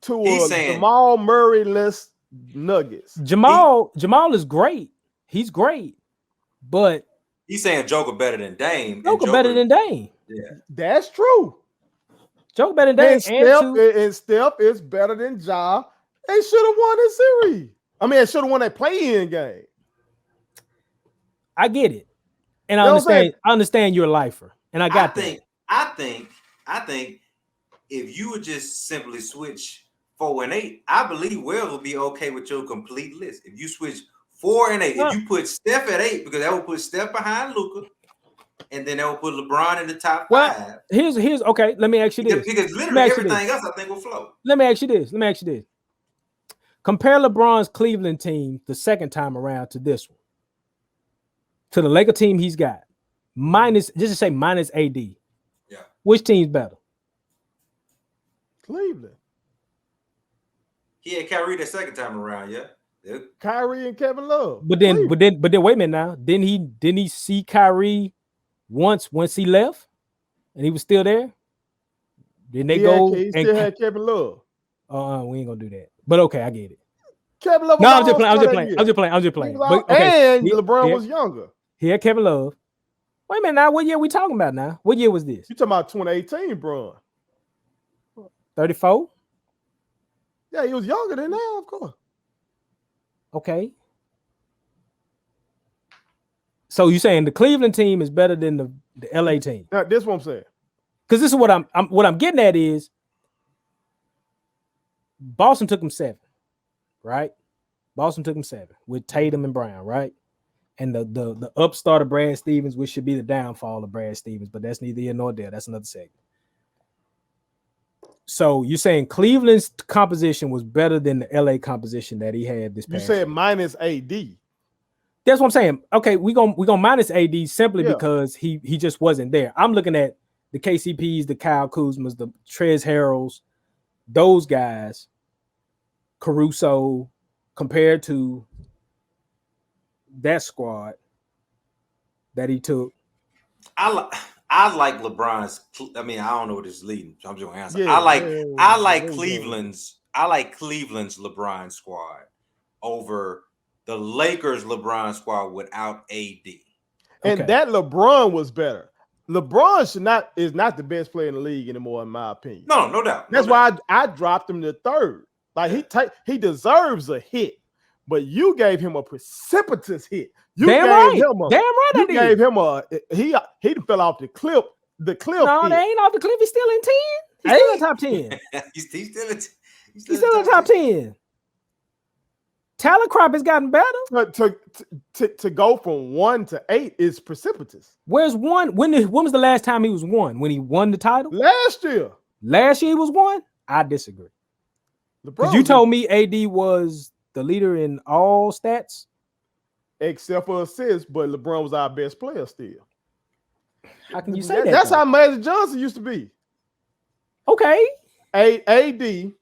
[SPEAKER 1] to Jamal Murray-less Nuggets.
[SPEAKER 3] Jamal is great. He's great, but
[SPEAKER 2] he's saying Joker better than Dame.
[SPEAKER 3] Joker better than Dame.
[SPEAKER 1] Yeah, that's true.
[SPEAKER 3] Joker better than Dame.
[SPEAKER 1] And Steph is better than Ja. They should have won this series. I mean, they should have won that play-in game.
[SPEAKER 3] I get it, and I understand you're a lifer, and I think
[SPEAKER 2] if you would just simply switch 4 and 8, I believe Wells will be okay with your complete list. If you switch 4 and 8, if you put Steph at 8, because that will put Steph behind Luka, and then that will put LeBron in the top 5.
[SPEAKER 3] Here's okay. Let me ask you this.
[SPEAKER 2] Because literally everything else I think will flow.
[SPEAKER 3] Let me ask you this. Compare LeBron's Cleveland team the second time around to this one. To the Laker team he's got. Minus AD.
[SPEAKER 2] Yeah.
[SPEAKER 3] Which team's better?
[SPEAKER 1] Cleveland.
[SPEAKER 2] He had Kyrie the second time around, yeah.
[SPEAKER 1] Kyrie and Kevin Love.
[SPEAKER 3] But then wait a minute now. Didn't he see Kyrie once he left and he was still there? Then they he
[SPEAKER 1] still had Kevin Love.
[SPEAKER 3] We ain't gonna do that. But okay, I get it.
[SPEAKER 1] Kevin Love.
[SPEAKER 3] No, I'm just playing.
[SPEAKER 1] But, and LeBron was younger.
[SPEAKER 3] He had Kevin Love. Wait a minute now. What year we talking about now? What year was this?
[SPEAKER 1] You talking about 2018, bro?
[SPEAKER 3] 34?
[SPEAKER 1] Yeah, he was younger than that, of course.
[SPEAKER 3] Okay. So you're saying the Cleveland team is better than the LA team?
[SPEAKER 1] Now, this is what I'm saying.
[SPEAKER 3] Because this is what I'm getting at is Boston took him 7, right? Boston took him 7 with Tatum and Brown, right? And the upstart of Brad Stevens, which should be the downfall of Brad Stevens, but that's neither here nor there. That's another segment. So you're saying Cleveland's composition was better than the LA composition that he had this past
[SPEAKER 1] You said
[SPEAKER 3] year.
[SPEAKER 1] minus AD.
[SPEAKER 3] That's what I'm saying. Okay, we're gonna minus AD simply because he just wasn't there. I'm looking at the KCPs, the Kyle Kuzmas, the Trez Harrells, those guys, Caruso, compared to that squad that he took.
[SPEAKER 2] I like LeBron's. I mean, I don't know what this is leading. I'm just gonna answer.
[SPEAKER 1] Yeah,
[SPEAKER 2] I like Cleveland's LeBron squad over the Lakers LeBron squad without AD.
[SPEAKER 1] And that LeBron was better. LeBron is not the best player in the league anymore, in my opinion.
[SPEAKER 2] No doubt.
[SPEAKER 1] That's why I dropped him to 3rd. Like he deserves a hit, but you gave him a precipitous hit. You gave him he fell off the cliff. The cliff.
[SPEAKER 3] No, they ain't off the cliff. He's still in 10. He's still in top 10. he's still in top 10. Talent crop has gotten better.
[SPEAKER 1] To go from 1 to 8 is precipitous.
[SPEAKER 3] Where's 1? When was the last time he was 1? When he won the title?
[SPEAKER 1] Last year.
[SPEAKER 3] Last year he was 1? I disagree. Because you told me AD was the leader in all stats.
[SPEAKER 1] Except for assists, but LeBron was our best player still.
[SPEAKER 3] How can you say that?
[SPEAKER 1] That's how Magic Johnson used to be.
[SPEAKER 3] Okay.
[SPEAKER 1] AD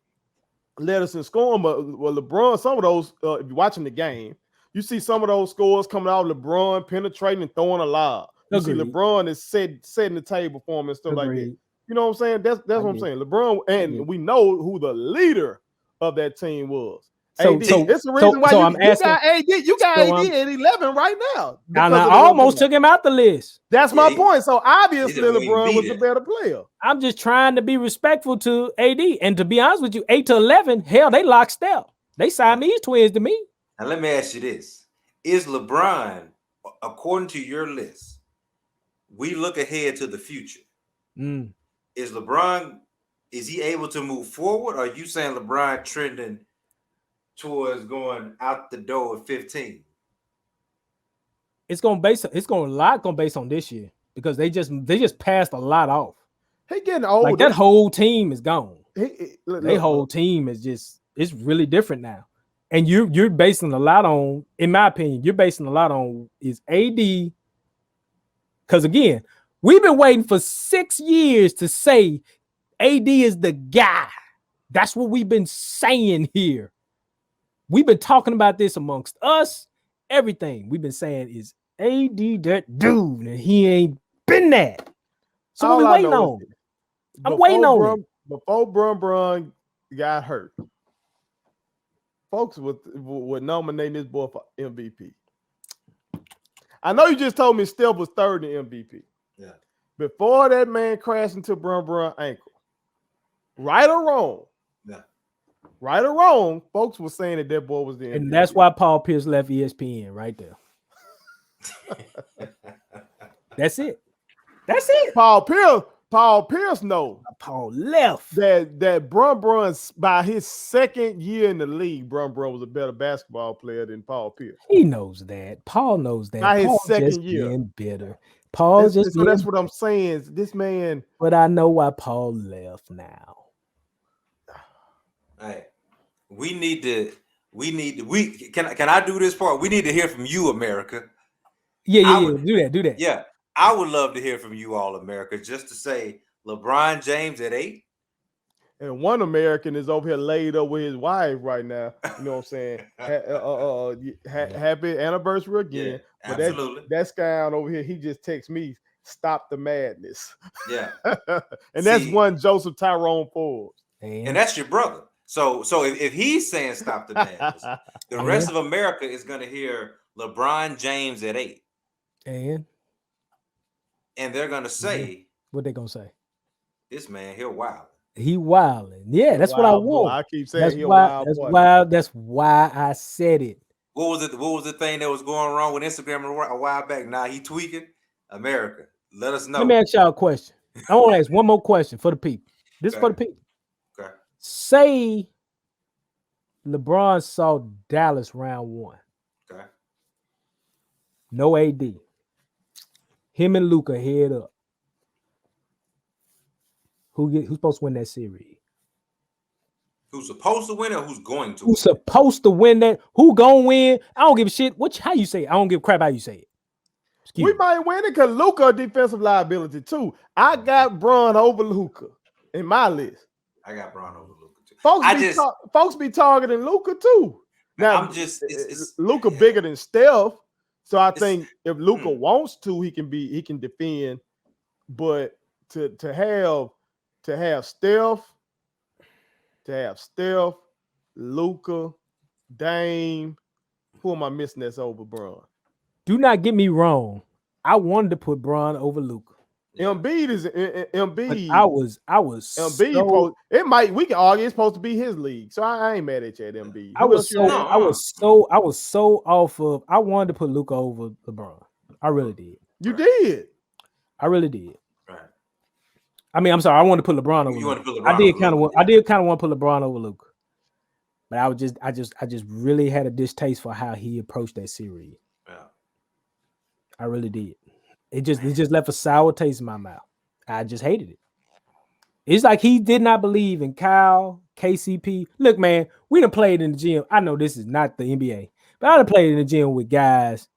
[SPEAKER 1] led us in scoring, but LeBron, some of those, if you're watching the game, you see some of those scores coming out of LeBron penetrating and throwing a lob. You see LeBron is setting the table for him and stuff like that. You know what I'm saying? That's what I'm saying. LeBron, and we know who the leader of that team was.
[SPEAKER 3] So
[SPEAKER 1] it's the reason why you got AD at 11 right now.
[SPEAKER 3] And I almost took him out the list.
[SPEAKER 1] That's my point. So obviously LeBron was the better player.
[SPEAKER 3] I'm just trying to be respectful to AD. And to be honest with you, 8 to 11, hell, they lockstep. They Siamese twins to me.
[SPEAKER 2] Now let me ask you this. Is LeBron, according to your list, we look ahead to the future. Is LeBron, is he able to move forward? Or are you saying LeBron trending towards going out the door at 15?
[SPEAKER 3] It's gonna base on this year because they just passed a lot off.
[SPEAKER 1] He getting older.
[SPEAKER 3] Like that whole team is gone.
[SPEAKER 1] Their
[SPEAKER 3] whole team is it's really different now. And you're basing a lot on, in my opinion, is AD. Because again, we've been waiting for 6 years to say AD is the guy. That's what we've been saying here. We've been talking about this amongst us. Everything we've been saying is AD that dude, and he ain't been that. So what we waiting on? I'm waiting on it.
[SPEAKER 1] before Bron got hurt, folks would nominate this boy for MVP. I know you just told me Steph was third in MVP.
[SPEAKER 2] Yeah.
[SPEAKER 1] Before that man crashed into Bron ankle, right or wrong?
[SPEAKER 2] Yeah.
[SPEAKER 1] Right or wrong, folks were saying that boy was the MVP.
[SPEAKER 3] And that's why Paul Pierce left ESPN right there. That's it. That's it.
[SPEAKER 1] Paul Pierce knows.
[SPEAKER 3] Paul left.
[SPEAKER 1] That Bron by his second year in the league, Bron was a better basketball player than Paul Pierce.
[SPEAKER 3] He knows that. Paul knows that.
[SPEAKER 1] By his
[SPEAKER 3] Paul
[SPEAKER 1] second
[SPEAKER 3] just
[SPEAKER 1] year.
[SPEAKER 3] being bitter. Paul just
[SPEAKER 1] so that's what I'm saying. This man.
[SPEAKER 3] But I know why Paul left now.
[SPEAKER 2] Hey, can I do this part? We need to hear from you, America.
[SPEAKER 3] Yeah. Do that.
[SPEAKER 2] Yeah. I would love to hear from you all, America, just to say LeBron James at 8.
[SPEAKER 1] And one American is over here laid up with his wife right now. You know what I'm saying? Happy anniversary again.
[SPEAKER 2] Yeah, absolutely.
[SPEAKER 1] That scout over here, he just texts me, stop the madness.
[SPEAKER 2] Yeah.
[SPEAKER 1] And that's one Joseph Tyrone Forbes.
[SPEAKER 2] And that's your brother. So if he's saying stop the madness, the rest of America is going to hear LeBron James at 8. And they're going to say,
[SPEAKER 3] what they going to say?
[SPEAKER 2] This man here wild.
[SPEAKER 3] He wilding. Yeah, that's what I want.
[SPEAKER 1] I keep saying
[SPEAKER 3] that's why I said it.
[SPEAKER 2] What was the thing that was going wrong with Instagram a while back? Now he tweaking. America, let us know.
[SPEAKER 3] Let me ask y'all a question. I want to ask one more question for the people. This is for the people.
[SPEAKER 2] Okay.
[SPEAKER 3] Say LeBron saw Dallas round 1.
[SPEAKER 2] Okay.
[SPEAKER 3] No AD. Him and Luka head up. Who's supposed to win that series?
[SPEAKER 2] Who's supposed to win or who's going to?
[SPEAKER 3] Who's supposed to win that? Who gonna win? I don't give a shit. How you say it? I don't give a crap how you say it.
[SPEAKER 1] We might win it because Luka a defensive liability too. I got Bron over Luka in my list.
[SPEAKER 2] I got Bron over Luka too.
[SPEAKER 1] Folks be targeting Luka too. Now
[SPEAKER 2] I'm just
[SPEAKER 1] Luka bigger than Steph, so I think if Luka wants to, he can defend. But to have Steph, Luka, Dame, who am I missing that's over Bron?
[SPEAKER 3] Do not get me wrong. I wanted to put Bron over Luka.
[SPEAKER 1] Embiid is Embiid.
[SPEAKER 3] I was
[SPEAKER 1] Embiid. We can argue it's supposed to be his league, so I ain't mad at you at Embiid.
[SPEAKER 3] I was so off of. I wanted to put Luka over LeBron. I really did.
[SPEAKER 1] You did.
[SPEAKER 3] I really did.
[SPEAKER 2] Right.
[SPEAKER 3] I mean, I'm sorry. I wanted to put LeBron over.
[SPEAKER 2] You want to put LeBron?
[SPEAKER 3] I did kind of want to put LeBron over Luka, but I just really had a distaste for how he approached that series.
[SPEAKER 2] Yeah.
[SPEAKER 3] I really did. It just left a sour taste in my mouth. I just hated it. It's like he did not believe in Kyle, KCP. Look, man, we done played in the gym. I know this is not the NBA, but I done played in the gym with guys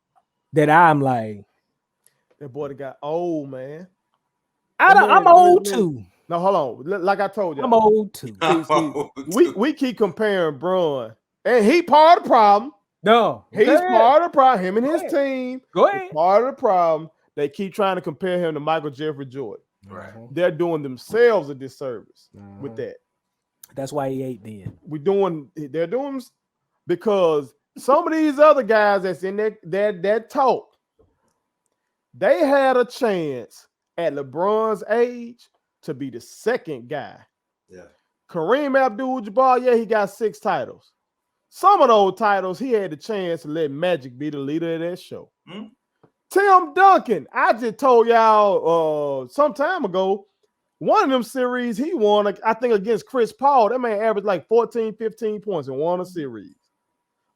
[SPEAKER 3] that I'm like,
[SPEAKER 1] that boy that got old, man.
[SPEAKER 3] I'm old too.
[SPEAKER 1] No, hold on. Like I told you,
[SPEAKER 3] I'm old too.
[SPEAKER 1] We keep comparing Bron, and he part of the problem.
[SPEAKER 3] No,
[SPEAKER 1] he's part of the problem. Him and his team.
[SPEAKER 3] Go ahead.
[SPEAKER 1] Part of the problem. They keep trying to compare him to Michael Jeffrey Jordan.
[SPEAKER 2] Right.
[SPEAKER 1] They're doing themselves a disservice with that.
[SPEAKER 3] That's why he ate then.
[SPEAKER 1] They're doing because some of these other guys that's in that talk, they had a chance at LeBron's age to be the second guy.
[SPEAKER 2] Yeah. Kareem
[SPEAKER 1] Abdul-Jabbar, he got 6 titles. Some of those titles, he had the chance to let Magic be the leader of that show.
[SPEAKER 2] Hmm?
[SPEAKER 1] Tim Duncan, I just told y'all some time ago, one of them series he won, I think against Chris Paul, that man averaged like 14, 15 points and won a series.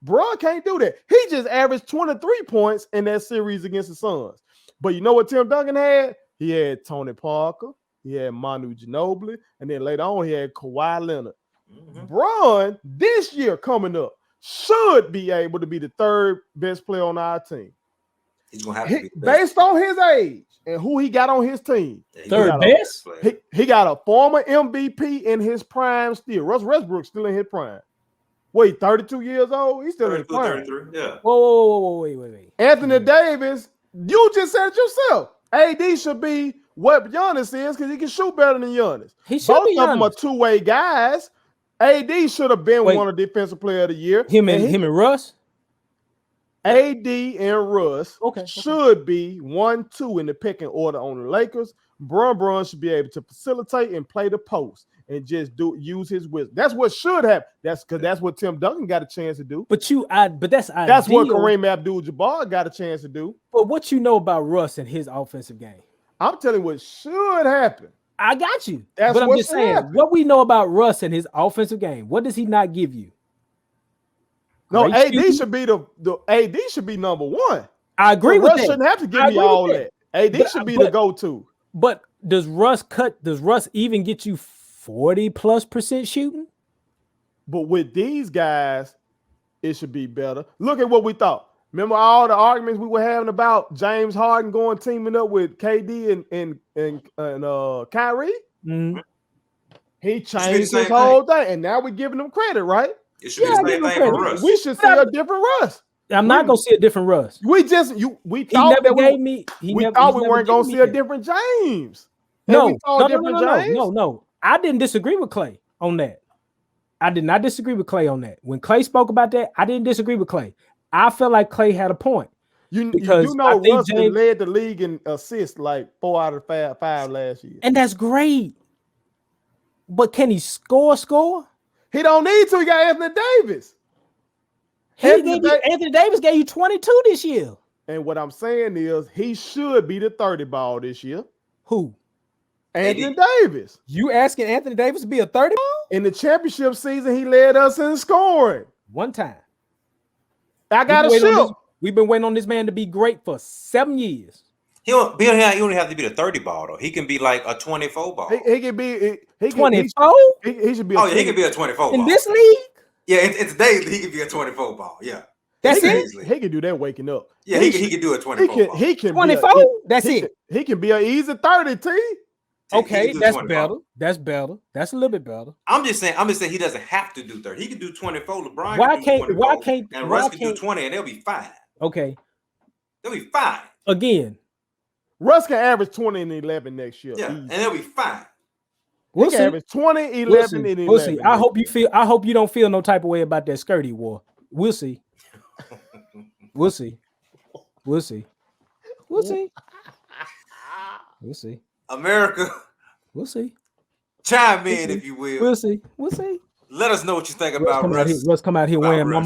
[SPEAKER 1] Bron can't do that. He just averaged 23 points in that series against the Suns. But you know what Tim Duncan had? He had Tony Parker, he had Manu Ginobili, and then later on he had Kawhi Leonard. Mm-hmm. Bron, this year coming up, should be able to be the 3rd best player on our team.
[SPEAKER 2] He's gonna have to be
[SPEAKER 1] based on his age and who he got on his team.
[SPEAKER 2] Yeah,
[SPEAKER 3] 3rd best?
[SPEAKER 1] He got a former MVP in his prime still. Russ Westbrook still in his prime. Wait, 32 years old? He's still in his prime.
[SPEAKER 2] 33, yeah.
[SPEAKER 3] Whoa, wait.
[SPEAKER 1] Anthony Davis, you just said it yourself. AD should be what Giannis is because he can shoot better than Giannis.
[SPEAKER 3] He should
[SPEAKER 1] Both
[SPEAKER 3] be
[SPEAKER 1] of them are
[SPEAKER 3] Giannis.
[SPEAKER 1] two-way guys. AD should have been
[SPEAKER 3] Wait.
[SPEAKER 1] one of Defensive Player of the Year.
[SPEAKER 3] Him and Russ.
[SPEAKER 1] AD and Russ
[SPEAKER 3] Okay.
[SPEAKER 1] should be 1-2 in the pecking order on the Lakers. Bron should be able to facilitate and play the post and just use his wisdom. That's what should happen. That's because that's what Tim Duncan got a chance to do.
[SPEAKER 3] But that's ideal.
[SPEAKER 1] That's what Kareem Abdul-Jabbar got a chance to do.
[SPEAKER 3] But what you know about Russ and his offensive game?
[SPEAKER 1] I'm telling you what should happen.
[SPEAKER 3] I got you.
[SPEAKER 1] That's
[SPEAKER 3] but I'm
[SPEAKER 1] what
[SPEAKER 3] just saying,
[SPEAKER 1] happened.
[SPEAKER 3] what we know about Russ and his offensive game, what does he not give you?
[SPEAKER 1] No,
[SPEAKER 3] Great
[SPEAKER 1] AD
[SPEAKER 3] shooting.
[SPEAKER 1] should be the AD should be number one.
[SPEAKER 3] I agree with
[SPEAKER 1] Russ
[SPEAKER 3] that.
[SPEAKER 1] shouldn't have to give
[SPEAKER 3] I
[SPEAKER 1] me
[SPEAKER 3] agree
[SPEAKER 1] all
[SPEAKER 3] with
[SPEAKER 1] that. AD should be the go-to.
[SPEAKER 3] But does Russ even get you 40+% shooting?
[SPEAKER 1] But with these guys, it should be better. Look at what we thought. Remember all the arguments we were having about James Harden teaming up with KD and Kyrie?
[SPEAKER 3] Mm-hmm.
[SPEAKER 1] He changed his whole thing, and now we're giving him credit, right?
[SPEAKER 2] It should be the same thing for Russ.
[SPEAKER 1] We should see a different Russ.
[SPEAKER 3] I'm not gonna see a different Russ.
[SPEAKER 1] We thought
[SPEAKER 3] we
[SPEAKER 1] weren't gonna see a different James.
[SPEAKER 3] No. I didn't disagree with Clay on that. I did not disagree with Clay on that. When Clay spoke about that, I didn't disagree with Clay. I felt like Clay had a point.
[SPEAKER 1] Russ led the league in assists like 4 out of 5 last year.
[SPEAKER 3] And that's great. But can he score?
[SPEAKER 1] He don't need to. He got Anthony Davis.
[SPEAKER 3] Anthony Davis gave you 22 this year.
[SPEAKER 1] And what I'm saying is he should be the 30 ball this year.
[SPEAKER 3] Who?
[SPEAKER 1] Anthony Davis.
[SPEAKER 3] You asking Anthony Davis to be a 30 ball?
[SPEAKER 1] In the championship season, he led us in scoring.
[SPEAKER 3] One time.
[SPEAKER 1] I got a ship.
[SPEAKER 3] We've been waiting on this man to be great for 7 years.
[SPEAKER 2] He don't have to be the 30 ball though. He can be like a 24 ball.
[SPEAKER 1] He can be
[SPEAKER 3] 24.
[SPEAKER 1] He should be.
[SPEAKER 2] He can be a 24 ball
[SPEAKER 3] in this league.
[SPEAKER 2] Yeah, in today's league, he can be a 24 ball. Yeah,
[SPEAKER 3] that's it.
[SPEAKER 1] He can do that waking up.
[SPEAKER 2] Yeah, he can do a 24 ball.
[SPEAKER 1] He can
[SPEAKER 3] 24. That's it.
[SPEAKER 1] He can be an easy 30 T.
[SPEAKER 3] Okay, that's better. That's better. That's a little bit better.
[SPEAKER 2] I'm just saying he doesn't have to do 30. He can do 24. LeBron
[SPEAKER 3] Why can't
[SPEAKER 2] and Russ can do 20 and they'll be fine.
[SPEAKER 3] Okay.
[SPEAKER 2] They'll be fine.
[SPEAKER 3] Again.
[SPEAKER 1] Russ can average 20 and 11 next year.
[SPEAKER 2] Yeah, and they'll be fine.
[SPEAKER 3] We'll see.
[SPEAKER 1] Average 20, 11, and 11.
[SPEAKER 3] We'll see. I hope you don't feel no type of way about that skirty war. We'll see. We'll see. We'll see. We'll see. We'll see.
[SPEAKER 2] America.
[SPEAKER 3] We'll see.
[SPEAKER 2] Chime in if you will.
[SPEAKER 3] We'll see. We'll see.
[SPEAKER 2] Let us know what you think about Russ.
[SPEAKER 3] Russ come out here wearing my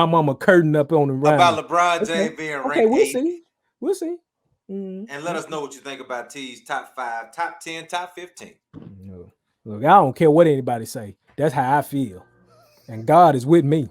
[SPEAKER 3] mama curtain up on the round.
[SPEAKER 2] About LeBron James being ranked.
[SPEAKER 3] Okay, we'll see. We'll see.
[SPEAKER 2] And let us know what you think about T's top 5, top 10, top 15.
[SPEAKER 3] Look, I don't care what anybody say. That's how I feel. And God is with me.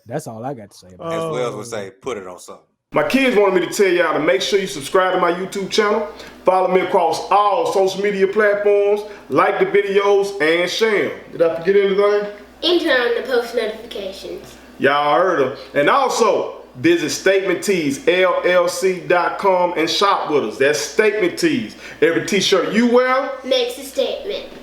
[SPEAKER 3] That's all I got to say about it.
[SPEAKER 2] As Wells would say, put it on something.
[SPEAKER 1] My kids wanted me to tell y'all to make sure you subscribe to my YouTube channel, follow me across all social media platforms, like the videos, and share them. Did I forget anything?
[SPEAKER 4] And turn on the post notifications.
[SPEAKER 1] Y'all heard them. And also, visit Statement Tees, LLC.com and shop with us. That's Statement Tees. Every t-shirt you wear
[SPEAKER 4] makes a statement.